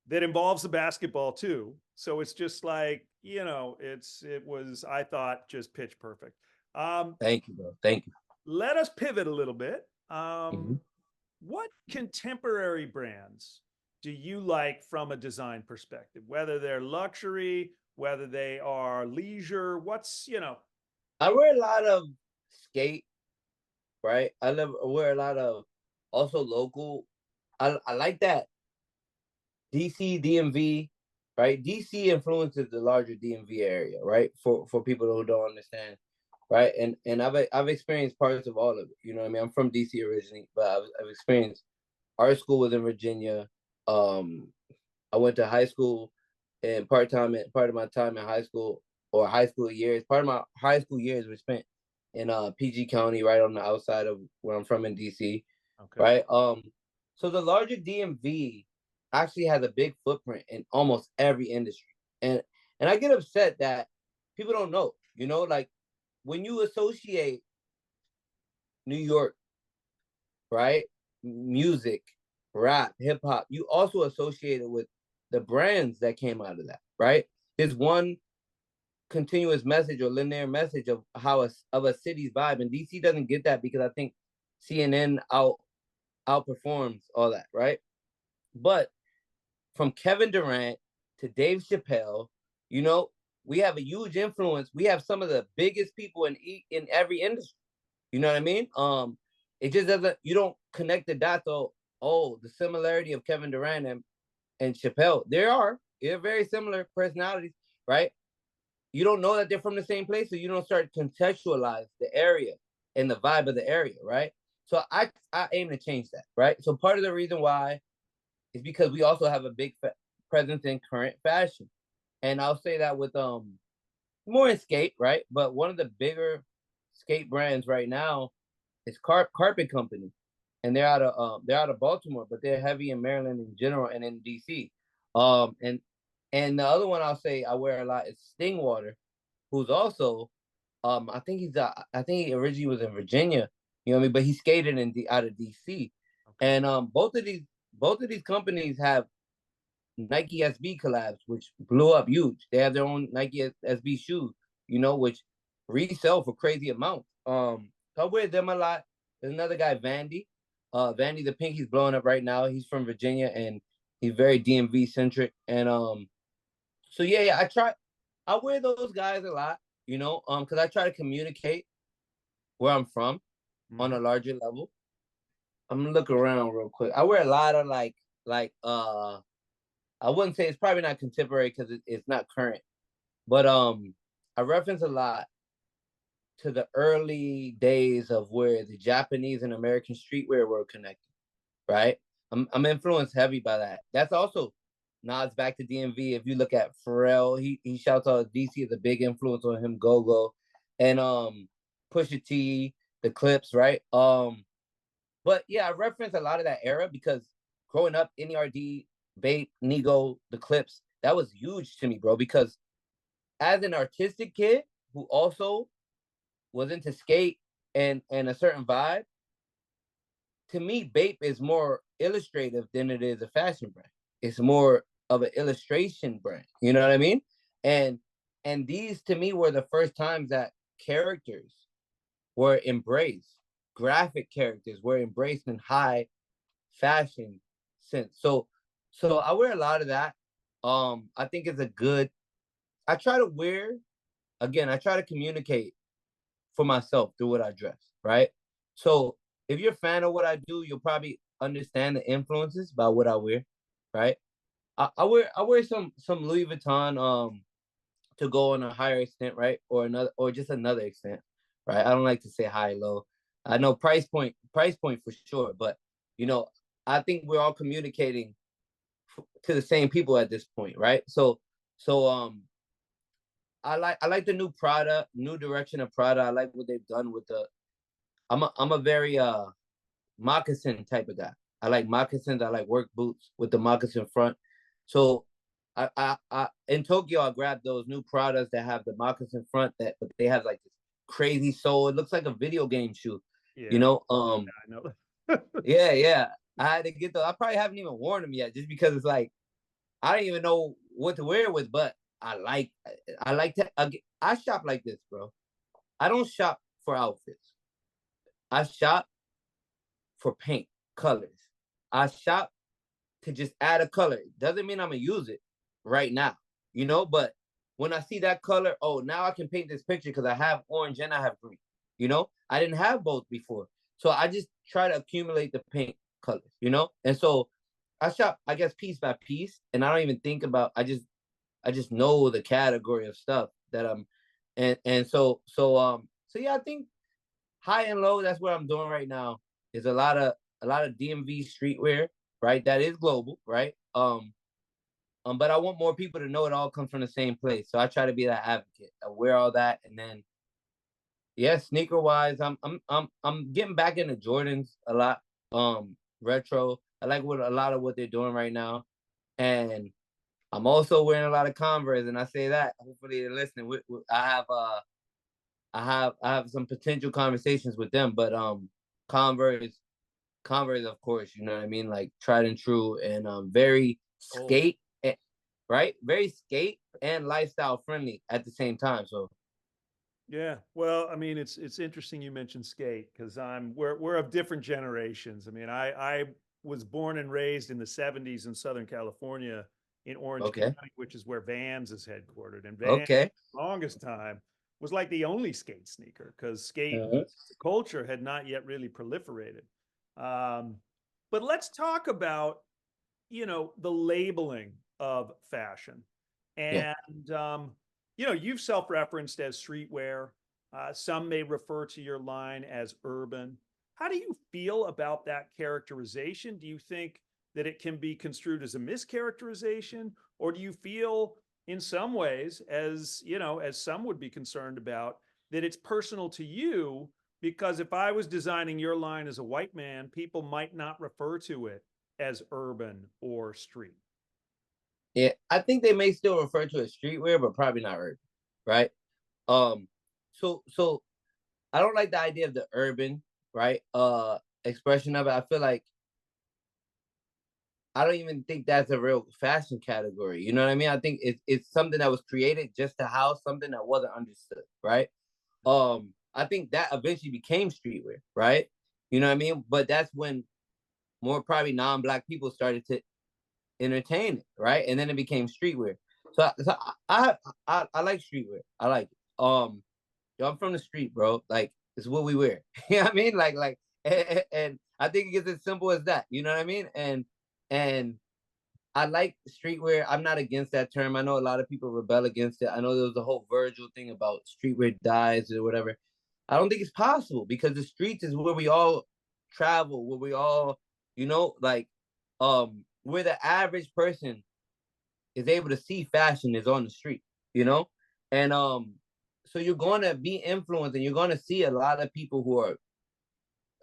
that involves the basketball too. So it's just like, you know, it was, I thought, just pitch perfect. Thank you, bro. Thank you. Let us pivot a little bit. Mhm. What contemporary brands do you like from a design perspective, whether they're luxury, whether they are leisure? What's, you know? I wear a lot of skate, right? I wear a lot of also local. I like that DC, DMV, right? DC influences the larger DMV area, right? For people who don't understand, right? And I've experienced parts of all of it. You know what I mean? I'm from DC originally, but I've experienced art school was in Virginia. Um, I went to high school, and part of my time in high school, or high school years, part of my high school years were spent in PG County, right on the outside of where I'm from in DC, Okay. right? So the larger DMV actually has a big footprint in almost every industry, and I get upset that people don't know. You know, like when you associate New York, right, music, rap, hip hop, you also associate it with the brands that came out of that, right? There's one continuous message or linear message of a city's vibe, and DC doesn't get that because I think CNN outperforms all that, right? But from Kevin Durant to Dave Chappelle, you know, we have a huge influence. We have some of the biggest people in every industry. You know what I mean? It just doesn't. You don't connect the dots. Oh, the similarity of Kevin Durant and Chappelle. They're very similar personalities, right? You don't know that they're from the same place, so you don't start to contextualize the area and the vibe of the area, right? So I aim to change that, right? So part of the reason why is because we also have a big presence in current fashion, and I'll say that with more in skate, right? But one of the bigger skate brands right now is Carpet Company, and they're out of Baltimore, but they're heavy in Maryland in general and in DC. And the other one I'll say I wear a lot is Stingwater, who's also I think he originally was in Virginia, you know what I mean, but he skated out of DC. Okay. And both of these companies have Nike SB collabs, which blew up huge. They have their own Nike SB shoes, you know, which resell for crazy amounts. So I wear them a lot. There's another guy, Vandy. Vandy the Pink, he's blowing up right now. He's from Virginia and he's very DMV centric. And so yeah, I wear those guys a lot, you know, because I try to communicate where I'm from on a larger level. I'm gonna look around real quick. I wear a lot of I wouldn't say it's probably not contemporary because it's not current, but I reference a lot to the early days of where the Japanese and American streetwear were connected, right? I'm influenced heavy by that. That's also nods back to DMV. If you look at Pharrell, he shouts out DC as a big influence on him, Go and Pusha T, the Clips, right? But yeah, I reference a lot of that era because growing up, NERD, Bape, Nigo, the Clips, that was huge to me, bro. Because as an artistic kid who also was into skate and a certain vibe, to me, Bape is more illustrative than it is a fashion brand. It's more of an illustration brand. You know what I mean? And these to me were the first times that characters were embraced. Graphic characters were embraced in high fashion sense. So I wear a lot of that. I think it's a good. I try to communicate for myself through what I dress, right? So if you're a fan of what I do, you'll probably understand the influences by what I wear, right? I wear some Louis Vuitton to go on a higher extent, right? Or just another extent, right? I don't like to say high low. I know price point for sure, but you know, I think we're all communicating to the same people at this point, right? So I like the new Prada, new direction of Prada. I like what they've done with the. I'm a very moccasin type of guy. I like moccasins. I like work boots with the moccasin front. So I in Tokyo I grabbed those new Pradas that have the moccasin front but they have like this crazy sole. It looks like a video game shoe. Yeah. You know, I know. yeah. I had to get those. I probably haven't even worn them yet, just because it's like I don't even know what to wear with, but I like to. I shop like this, bro. I don't shop for outfits. I shop for paint, colors. I shop to just add a color. Doesn't mean I'm gonna use it right now, you know. But when I see that color, oh, now I can paint this picture because I have orange and I have green. You know, I didn't have both before, so I just try to accumulate the paint colors. You know, and so I shop, I guess, piece by piece, and I don't even think about. I just know the category of stuff that I'm, so yeah, I think high and low. That's what I'm doing right now. Is a lot of DMV streetwear, right? That is global, right? But I want more people to know it all comes from the same place. So I try to be that advocate. I wear all that, and then yeah, sneaker wise, I'm getting back into Jordans a lot. Retro. I like what a lot of what they're doing right now, and I'm also wearing a lot of Converse, and I say that hopefully they're listening. I have some potential conversations with them, but Converse, Converse, of course, you know what I mean, like tried and true, and very Oh, skate, right? Very skate and lifestyle friendly at the same time. So yeah. Well, I mean, it's interesting you mentioned skate because we're of different generations. I mean, I was born and raised in the '70s in Southern California in Orange okay, County, which is where Vans is headquartered, and Vans, okay, for the longest time, was like the only skate sneaker because skate uh-huh. culture had not yet really proliferated. Um, but let's talk about the labeling of fashion. Yeah, And, you've self referenced as streetwear. Some may refer to your line as urban. How do you feel about that characterization? Do you think that it can be construed as a mischaracterization? Or do you feel, in some ways, as some would be concerned about, that it's personal to you? Because if I was designing your line as a white man, people might not refer to it as urban or street. yeah. I think they may still refer to it as streetwear, but probably not urban, right? Um, so I don't like the idea of the urban, right? Expression of it. I feel like I don't even think that's a real fashion category. You know what I mean? I think it's something that was created just to house something that wasn't understood, right? I think that eventually became streetwear, right? You know what I mean? But that's when more probably non-black people started to entertain it, right? And then it became streetwear. So I like streetwear. I like it. Yo, I'm from the street, bro. Like it's what we wear. You know what I mean? And I think it gets as simple as that. You know what I mean? And I like streetwear. I'm not against that term. I know a lot of people rebel against it. I know there was a whole Virgil thing about streetwear dies or whatever. I don't think it's possible because the streets is where we all travel, where we all, like, where the average person is able to see fashion is on the street, you know? And so you're gonna be influenced and you're gonna see a lot of people who are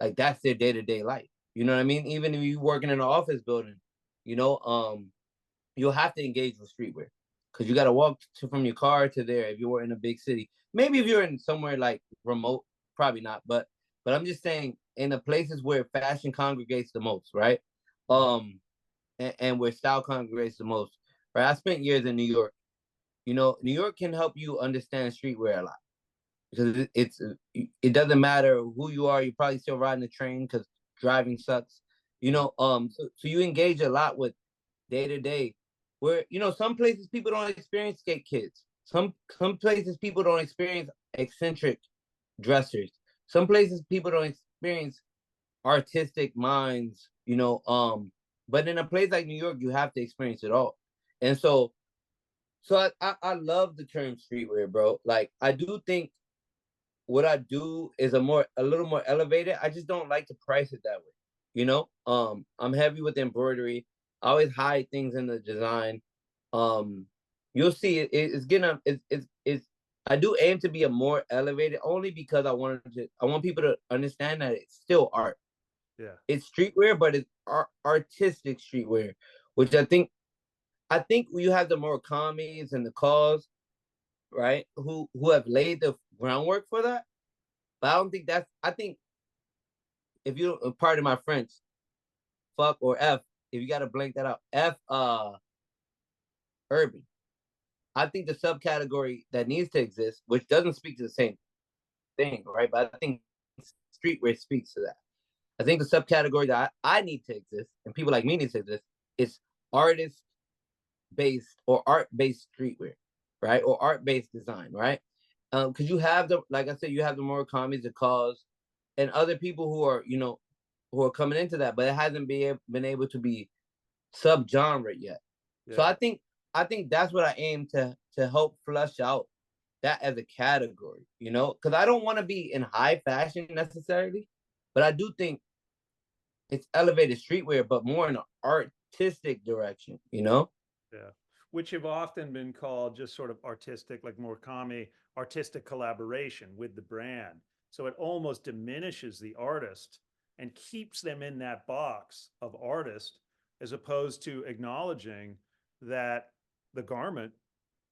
like that's their day-to-day life. You know what I mean? Even if you're working in an office building, you know, you'll have to engage with streetwear because you got to walk from your car to there if you're in a big city. Maybe if you're in somewhere like remote, probably not. But I'm just saying in the places where fashion congregates the most, right? Um, and where style congregates the most, right? I spent years in New York. You know, New York can help you understand streetwear a lot because it doesn't matter who you are. You're probably still riding the train because driving sucks. So you engage a lot with day to day. Where some places people don't experience skate kids. Some places people don't experience eccentric dressers. Some places people don't experience artistic minds. But in a place like New York, you have to experience it all. And so I love the term streetwear, bro. Like I do think what I do is a little more elevated. I just don't like to price it that way. I'm heavy with embroidery. I always hide things in the design. Um, you'll see it's getting it's I do aim to be a more elevated only because I want people to understand that it's still art. Yeah. It's streetwear, but it's artistic streetwear, which I think you have the Murakamis and the Kaws, right? Who have laid the groundwork for that. But I don't think I think if you pardon my French, fuck or F, if you gotta blank that out. F urban. I think the subcategory that needs to exist, which doesn't speak to the same thing, right? But I think streetwear speaks to that. I think the subcategory that I need to exist, and people like me need to exist, is artist-based or art-based streetwear, right? Or art-based design, right? Because you have the, like I said, you have the Murakamis, the Cause, and other people who are, who are coming into that, but it hasn't been able to be subgenre yet. Yeah. So I think that's what I aim to help flush out that as a category, because I don't want to be in high fashion necessarily, but I do think it's elevated streetwear, but more in an artistic direction, Yeah. Which have often been called just sort of artistic, like Murakami, artistic collaboration with the brand. So it almost diminishes the artist and keeps them in that box of artist, as opposed to acknowledging that the garment,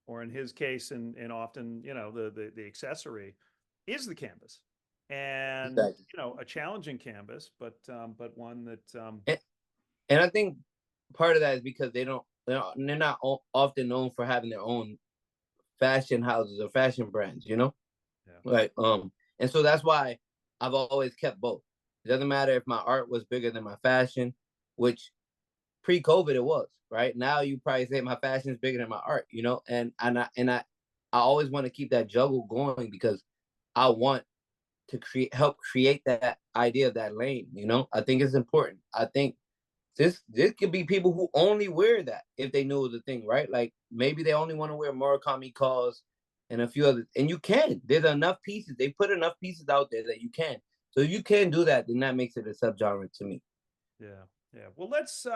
or in his case, and often, the accessory, is the canvas. And, Exactly. A challenging canvas, but one that... And I think part of that is because they're not often known for having their own fashion houses or fashion brands, Yeah. Like, and so that's why I've always kept both. It doesn't matter if my art was bigger than my fashion, which pre-COVID it was, right? Now you probably say my fashion is bigger than my art, And I always want to keep that juggle going, because I want to help create that idea of that lane, I think it's important. I think this could be people who only wear that if they knew it was a thing, right? Like maybe they only want to wear Murakami Cause and a few others, and you can. There's enough pieces. They put enough pieces out there that you can. So if you can do that, then that makes it a subgenre to me. Yeah. Well, let's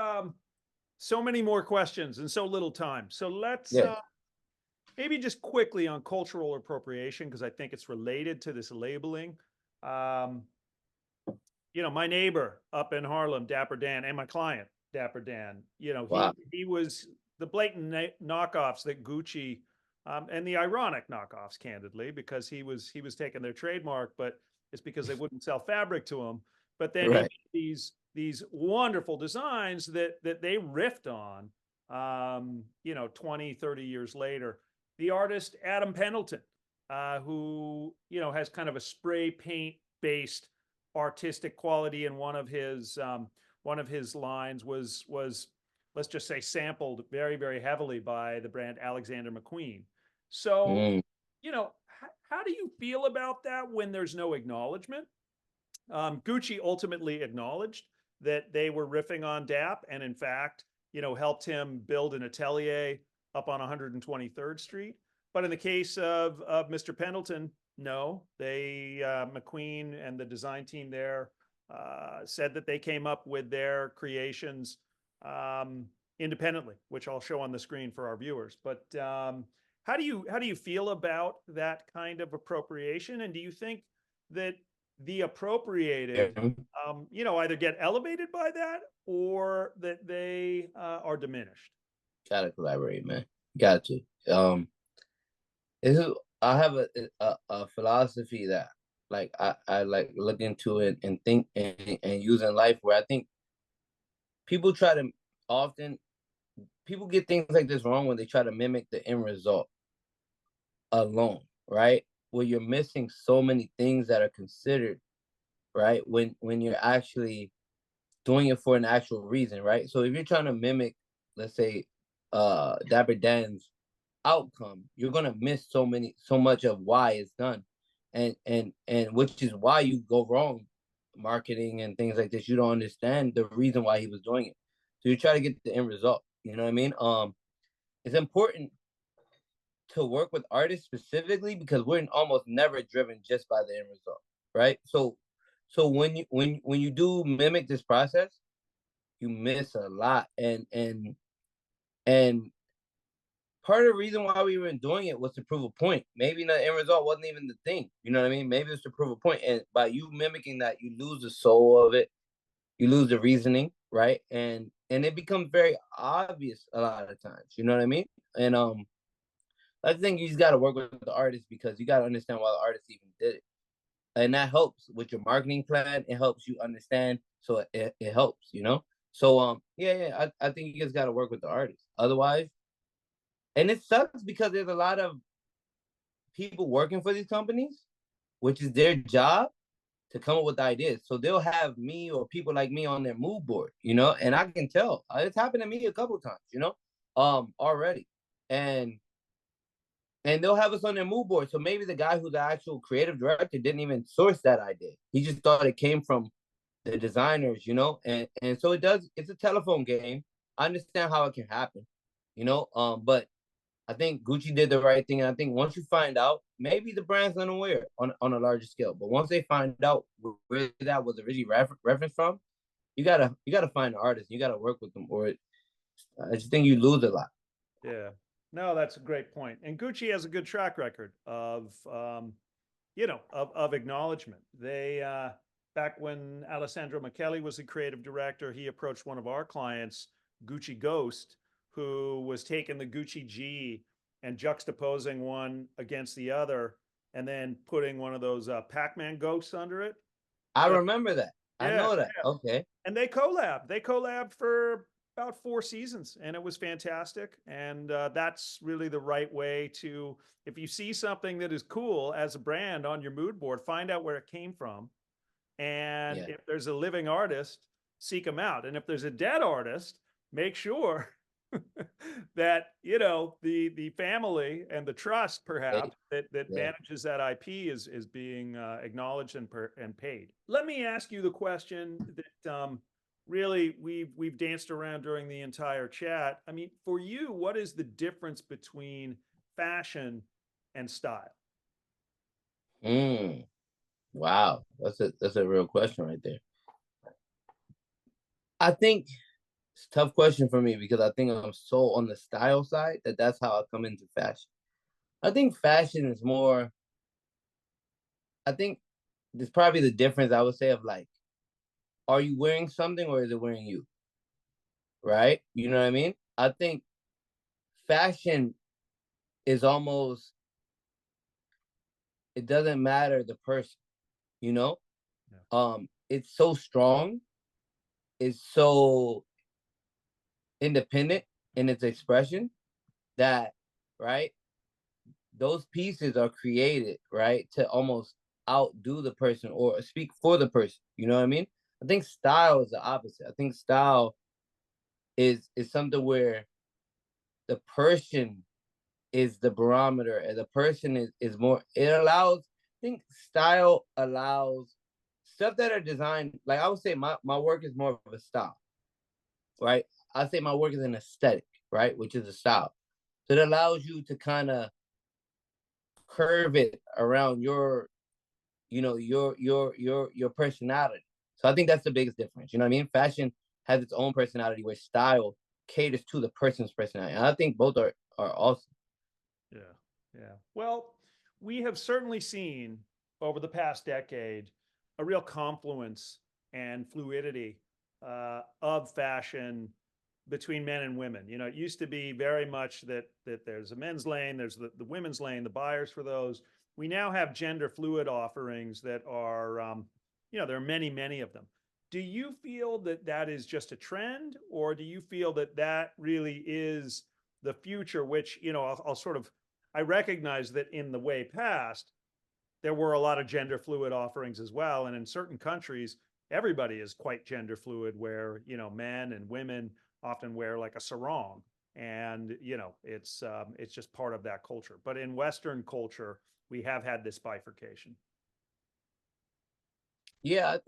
so many more questions and so little time. So let's maybe just quickly on cultural appropriation, because I think it's related to this labeling. My neighbor up in Harlem, Dapper Dan, and my client, Dapper Dan, Wow. he was the blatant knockoffs that Gucci, and the ironic knockoffs, candidly, because he was taking their trademark, but it's because they wouldn't sell fabric to him. But then Right. he made these wonderful designs that they riffed on, 20, 30 years later. The artist Adam Pendleton, who, has kind of a spray paint based artistic quality, and one of his lines was let's just say sampled very, very heavily by the brand Alexander McQueen. So how do you feel about that when there's no acknowledgement? Gucci ultimately acknowledged that they were riffing on Dap, and in fact, helped him build an atelier up on 123rd Street. But in the case of Mr. Pendleton, no, they McQueen and the design team there said that they came up with their creations independently, which I'll show on the screen for our viewers. But how do you feel about that kind of appropriation? And do you think that the appropriated, either get elevated by that, or that they are diminished? Gotta collaborate, man. Got to. I have a philosophy that like I like look into it and think and use in life, where I think people get things like this wrong when they try to mimic the end result alone, right? Where you're missing so many things that are considered, right? When you're actually doing it for an actual reason, right? So if you're trying to mimic, let's say, Dapper Dan's outcome, you're gonna miss so much of why it's done, and which is why you go wrong marketing and things like this. You don't understand the reason why he was doing it, so you try to get the end result. You know what I mean? It's important to work with artists specifically because we're almost never driven just by the end result, right? So when you do mimic this process, you miss a lot, and part of the reason why we were doing it was to prove a point. Maybe the end result wasn't even the thing. You know what I mean? Maybe it's to prove a point. And by you mimicking that, you lose the soul of it. You lose the reasoning, right? And it becomes very obvious a lot of times. You know what I mean? And I think you just got to work with the artist, because you got to understand why the artist even did it. And that helps with your marketing plan. It helps you understand. So it helps, So I think you just got to work with the artist. Otherwise, And it sucks because there's a lot of people working for these companies, which is their job to come up with ideas. So they'll have me or people like me on their mood board, you know, and I can tell it's happened to me a couple of times, you know, already. And they'll have us on their mood board. So maybe the guy who's the actual creative director didn't even source that idea. He just thought it came from the designers, you know, and so it's a telephone game. I understand how it can happen, you know, but I think Gucci did the right thing. And I think once you find out, maybe the brand's unaware on a larger scale, but once they find out where that was originally referenced from, you gotta find the artist. You gotta work with them, or I just think you lose a lot. Yeah. No, that's a great point. And Gucci has a good track record of, of acknowledgement. They, back when Alessandro Michele was the creative director, he approached one of our clients, Gucci Ghost, who was taking the Gucci G and juxtaposing one against the other, and then putting one of those Pac-Man ghosts under it. I You know, remember that. I know that. yeah. Okay. And they collabed. They collabed for about 4 seasons, and it was fantastic. And that's really the right way to, if you see something that is cool as a brand on your mood board, find out where it came from. And Yeah. if there's a living artist, seek them out. And if there's a dead artist, make sure that the family and the trust perhaps that Yeah. manages that IP is being acknowledged and paid. Let me ask you the question that really we've danced around during the entire chat. I mean, for you, what is the difference between fashion and style? Wow, that's a real question right there. I think it's a tough question for me because I think I'm so on the style side that's how I come into fashion. I think fashion is more. I think there's probably the difference I would say of like, are you wearing something or is it wearing you? Right? You know what I mean? I think fashion is almost, it doesn't matter the person, you know? Yeah. It's so strong, it's so independent in its expression that, right, those pieces are created, right, to almost outdo the person or speak for the person. You know what I mean? I think style is the opposite. I think style is something where the person is the barometer and the person is more, it allows, I think style allows stuff that are designed, like I would say my work is more of a style, right? I say my work is an aesthetic, right? Which is a style. So it allows you to kind of curve it around your, your personality. So I think that's the biggest difference. You know what I mean? Fashion has its own personality where style caters to the person's personality. And I think both are awesome. Yeah, yeah. Well, we have certainly seen over the past decade a real confluence and fluidity of fashion between men and women. You know, it used to be very much that there's a men's lane, there's the women's lane, the buyers for those. We now have gender fluid offerings that are, there are many, many of them. Do you feel that that is just a trend, or do you feel that that really is the future? Which I'll sort of, I recognize that in the way past there were a lot of gender fluid offerings as well, and in certain countries everybody is quite gender fluid, where men and women often wear like a sarong, and it's just part of that culture. But in Western culture, we have had this bifurcation. Yeah, I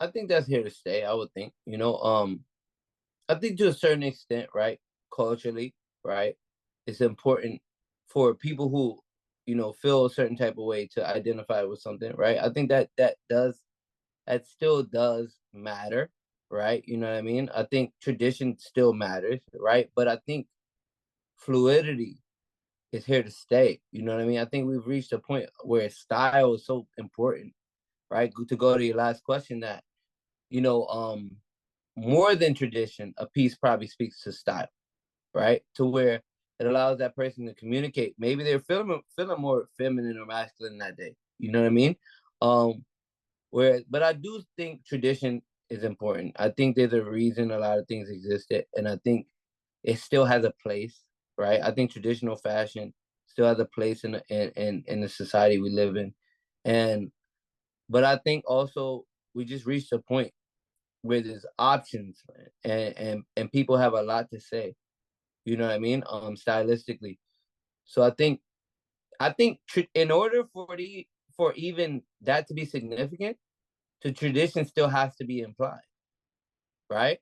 think that's here to stay. I would think, I think to a certain extent, right, culturally, right, it's important for people who, feel a certain type of way to identify with something, right? I think that still does matter, right? You know what I mean? I think tradition still matters, right? But I think fluidity is here to stay. You know what I mean? I think we've reached a point where style is so important, right? To go to your last question, that you know, more than tradition, a piece probably speaks to style, right? To where it allows that person to communicate. Maybe they're feeling more feminine or masculine that day. You know what I mean? But I do think tradition is important. I think there's a reason a lot of things existed, and I think it still has a place, right? I think traditional fashion still has a place in the society we live in, but I think also we just reached a point where there's options, man, and people have a lot to say. You know what I mean? Stylistically. So I think in order for even that to be significant, the tradition still has to be implied, right?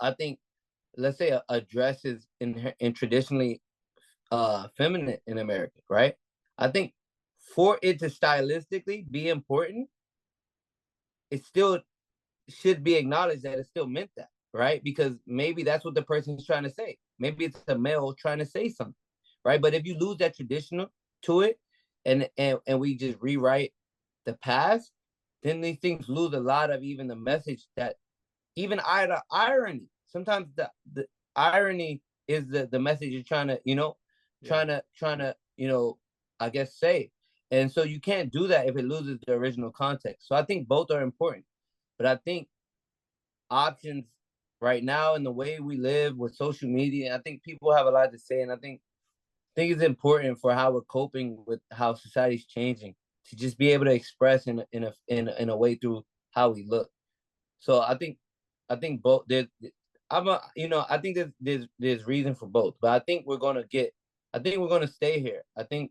I think, let's say a dress is in traditionally feminine in America, right? I think for it to stylistically be important, it still should be acknowledged that it still meant that, right? Because maybe that's what the person's trying to say. Maybe it's a male trying to say something, right? But if you lose that traditional to it, and we just rewrite the past, then these things lose a lot of even the message that even the irony. Sometimes the irony is the message you're trying to, trying to, I guess say. And so you can't do that if it loses the original context. So I think both are important. But I think options right now in the way we live with social media, I think people have a lot to say. And I think it's important for how we're coping with how society's changing to just be able to express in a way through how we look. So I think both I think there's reason for both, but I think we're gonna stay here. I think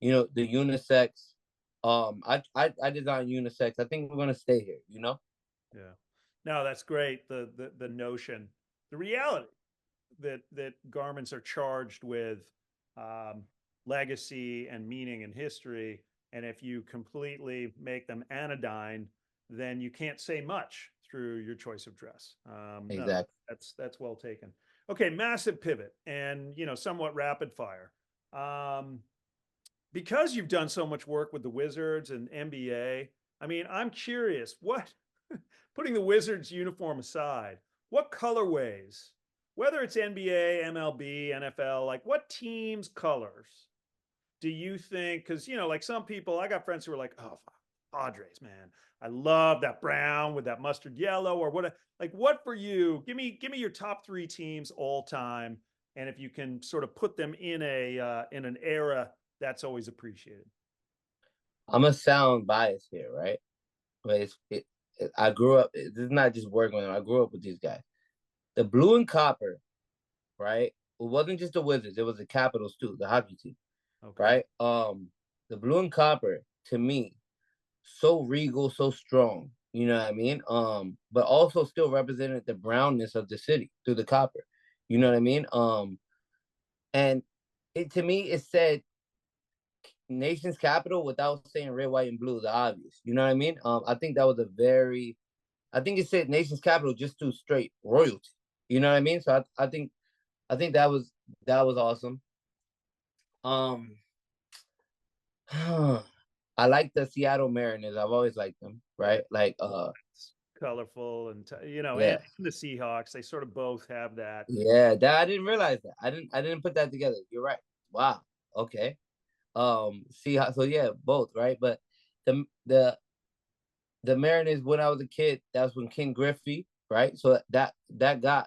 the unisex. I design unisex. I think we're gonna stay here. Yeah. No, that's great. The notion, the reality that garments are charged with um, legacy and meaning and history, and if you completely make them anodyne, then you can't say much through your choice of dress. No, Exactly. that's well taken. Okay, massive pivot and somewhat rapid fire. Um, because you've done so much work with the Wizards and NBA, I mean, I'm curious, putting the Wizards uniform aside, what colorways, whether it's NBA, MLB, NFL, like what teams' colors do you think? Because, like some people, I got friends who are like, oh, Padres, man, I love that brown with that mustard yellow or what, like what for you? Give me your top three teams all time. And if you can sort of put them in an era that's always appreciated. I'm gonna sound biased here, right? But I grew up. This is not just working with them. I grew up with these guys. The blue and copper, right? It wasn't just the Wizards. It was the Capitals too, the hockey team, Okay. right? The blue and copper to me, so regal, so strong. You know what I mean? But also still represented the brownness of the city through the copper. You know what I mean? And it to me, it said nation's capital without saying red, white, and blue, the obvious. You know what I mean? I think that was I think it said nation's capital just through straight royalty. You know what I mean? So I think that was awesome. Um, I like the Seattle Mariners. I've always liked them, right? Like, It's colorful and and yeah, the Seahawks, they sort of both have that. yeah. That I didn't realize that. I didn't put that together. You're right. Wow. Okay. See how so yeah, both, right? But the the the Mariners when I was a kid, that was when King Griffey, right? So that got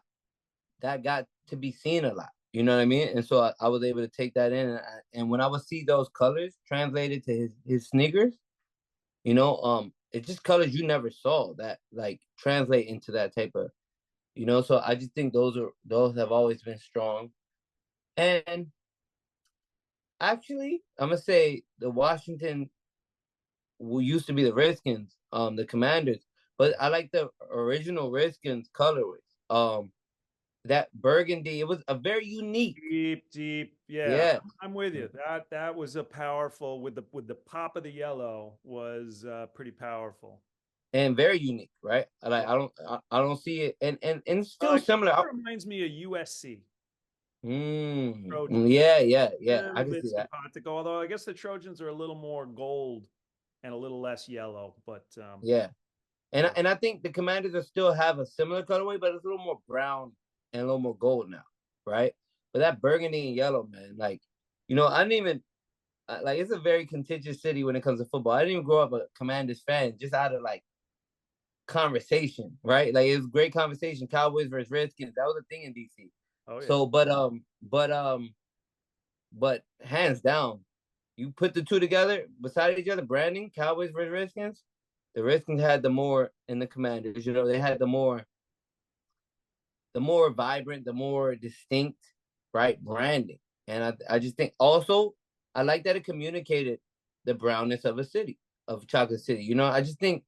to be seen a lot. You know what I mean? And so I was able to take that in, and when I would see those colors translated to his sneakers, it's just colors you never saw that like translate into that type of, So I just think those have always been strong. And actually, I'm gonna say the Washington who used to be the Redskins, the Commanders, but I like the original Redskins colorways. That burgundy, it was a very unique. Deep. Yeah, Yeah, I'm with you. That was a powerful with the pop of the yellow was pretty powerful. and very unique, right? Yeah. I don't see it, and still It similar. reminds me of USC Trojans. Yeah, I Little can bit see that. simpatico, although I guess the Trojans are a little more gold and a little less yellow. But Yeah, and yeah. I think the Commanders are still have a similar colorway, but it's a little more brown and a little more gold now, right? But that burgundy and yellow, man, like, I didn't even like. It's a very contentious city when it comes to football. I didn't even grow up a Commanders fan, just out of like conversation, right? Like it was great conversation. Cowboys versus Redskins. That was a thing in DC. Oh yeah. So, but hands down, you put the two together beside each other, branding, Cowboys versus Redskins. The Redskins had the more, and the Commanders, you know, they had the more vibrant, the more distinct, right, branding. And I just think also I like that it communicated the brownness of a city, of Chocolate City. You know, I just think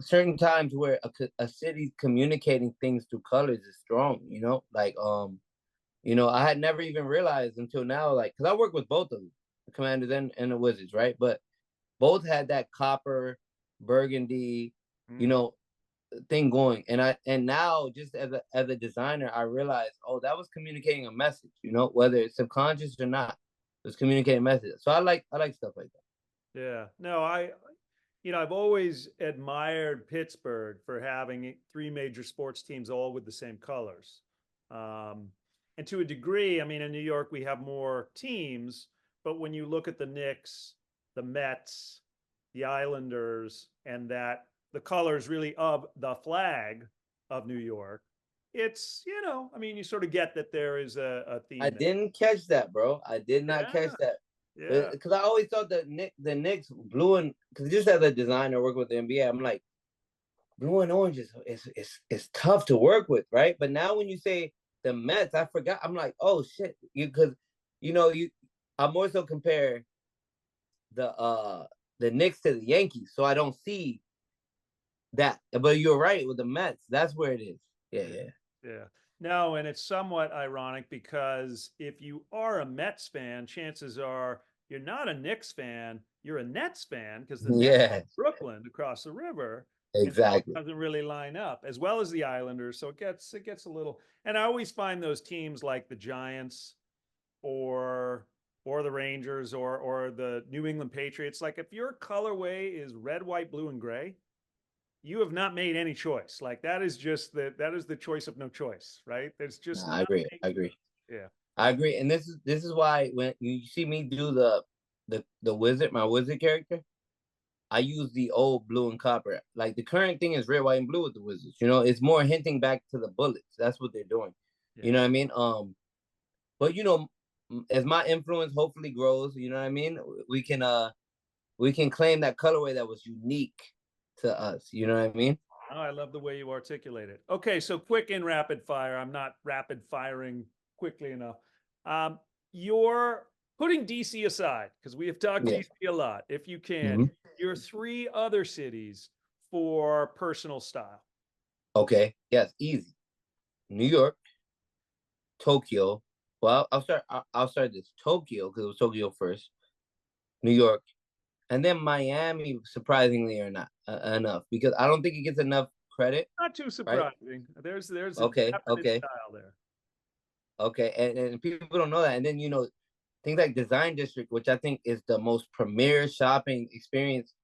certain times where a city's communicating things through colors is strong. You know, like you know, I had never even realized until now, like, because I work with both of them, the Commanders and the Wizards, right? But both had that copper, burgundy, you know, thing going. And now just as a designer, I realized, oh, that was communicating a message, you know, whether it's subconscious or not, it was communicating a message. So I like stuff like that. Yeah. No, I've always admired Pittsburgh for having three major sports teams all with the same colors. Um, and to a degree, I mean, in New York, we have more teams, but when you look at the Knicks, the Mets, the Islanders, and that the colors really of the flag of New York, it's, I mean, you sort of get that there is a I theme there. didn't catch that, bro. I did not catch Yeah. that. Yeah. Because I always thought the Knicks blue and because just as a designer working with the NBA, I'm like blue and orange is tough to work with, right? But now when you say the Mets, I forgot. I'm like, oh shit, because you I more so compare the Knicks to the Yankees, so I don't see that. But you're right with the Mets. That's where it is. Yeah, Yeah. yeah. Yeah. No, and it's somewhat ironic because if you are a Mets fan, chances are you're not a Knicks fan, you're a Nets fan because the Nets Yeah, are Brooklyn across the river. And so it exactly. doesn't really line up, as well as the Islanders. So it gets a little, and I always find those teams like the Giants or the Rangers or the New England Patriots, like if your colorway is red, white, blue, and gray, you have not made any choice. Like that is the choice of no choice, right? There's just Nah, I not agree. I making agree. yeah. I agree. And this is why when you see me do the wizard, my wizard character, I use the old blue and copper. Like the current thing is red, white, and blue with the Wizards. You know, it's more hinting back to the Bullets. That's what they're doing. Yeah. You know what I mean? But as my influence hopefully grows, you know what I mean? We can claim that colorway that was unique to us. You know what I mean? Oh, I love the way you articulate it. Okay, so quick and rapid fire. I'm not rapid firing quickly enough. Um, you're putting DC aside because we have talked Yeah. DC a lot. If you can, Hmm. your three other cities for personal style. Okay. Yes. Easy. New York, Tokyo. Well, I'll start this Tokyo because it was Tokyo first. New York, and then Miami. Surprisingly or not enough because I don't think it gets enough credit. Not too Right? surprising. There's a Okay. definite Okay. style there. Okay, and people don't know that. And then things like Design District, which I think is the most premier shopping experience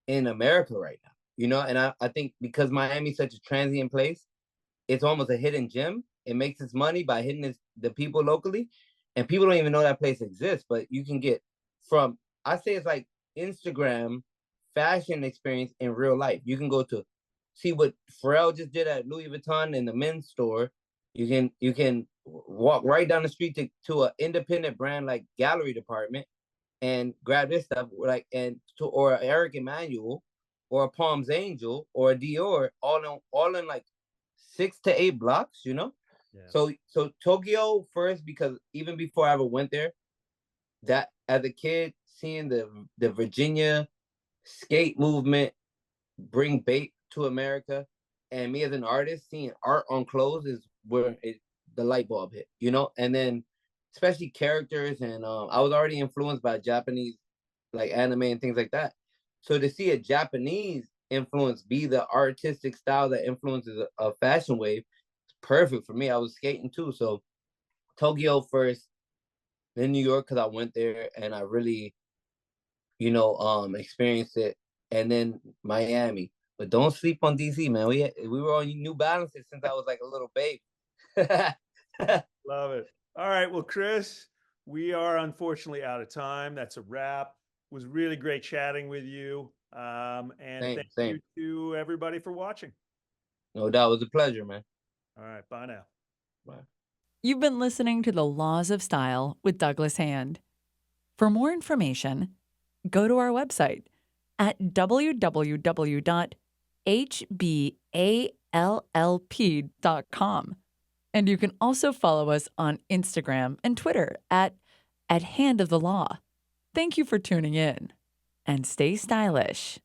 in America right now. You know, and I think because Miami's such a transient place, it's almost a hidden gem. It makes its money by hitting the people locally, and people don't even know that place exists. But you can get from I say it's like Instagram fashion experience in real life. You can go to see what Pharrell just did at Louis Vuitton in the men's store. You can walk right down the street to an independent brand like Gallery Department and grab this stuff like or Eric Emanuel or a Palms Angel or a Dior all in like 6 to 8 blocks, you know? Yeah. So Tokyo first because even before I ever went there, that as a kid seeing the Virginia skate movement bring bait to America, and me as an artist seeing art on clothes is where the light bulb hit, you know. And then especially characters, and I was already influenced by Japanese like anime and things like that. So to see a Japanese influence be the artistic style that influences a fashion wave, it's perfect for me. I was skating too, so Tokyo first, then New York because I went there and I really experienced it, and then Miami. But don't sleep on DC, man. We were on New Balances since I was like a little babe. Love it. All right. Well, Chris, we are unfortunately out of time. That's a wrap. It was really great chatting with you. And Same, thank same. you to everybody for watching. No doubt, it was a pleasure, man. All right. Bye now. Bye. You've been listening to The Laws of Style with Douglas Hand. For more information, go to our website at www.hballp.com. And you can also follow us on Instagram and Twitter at Hand of the Law. Thank you for tuning in, and stay stylish.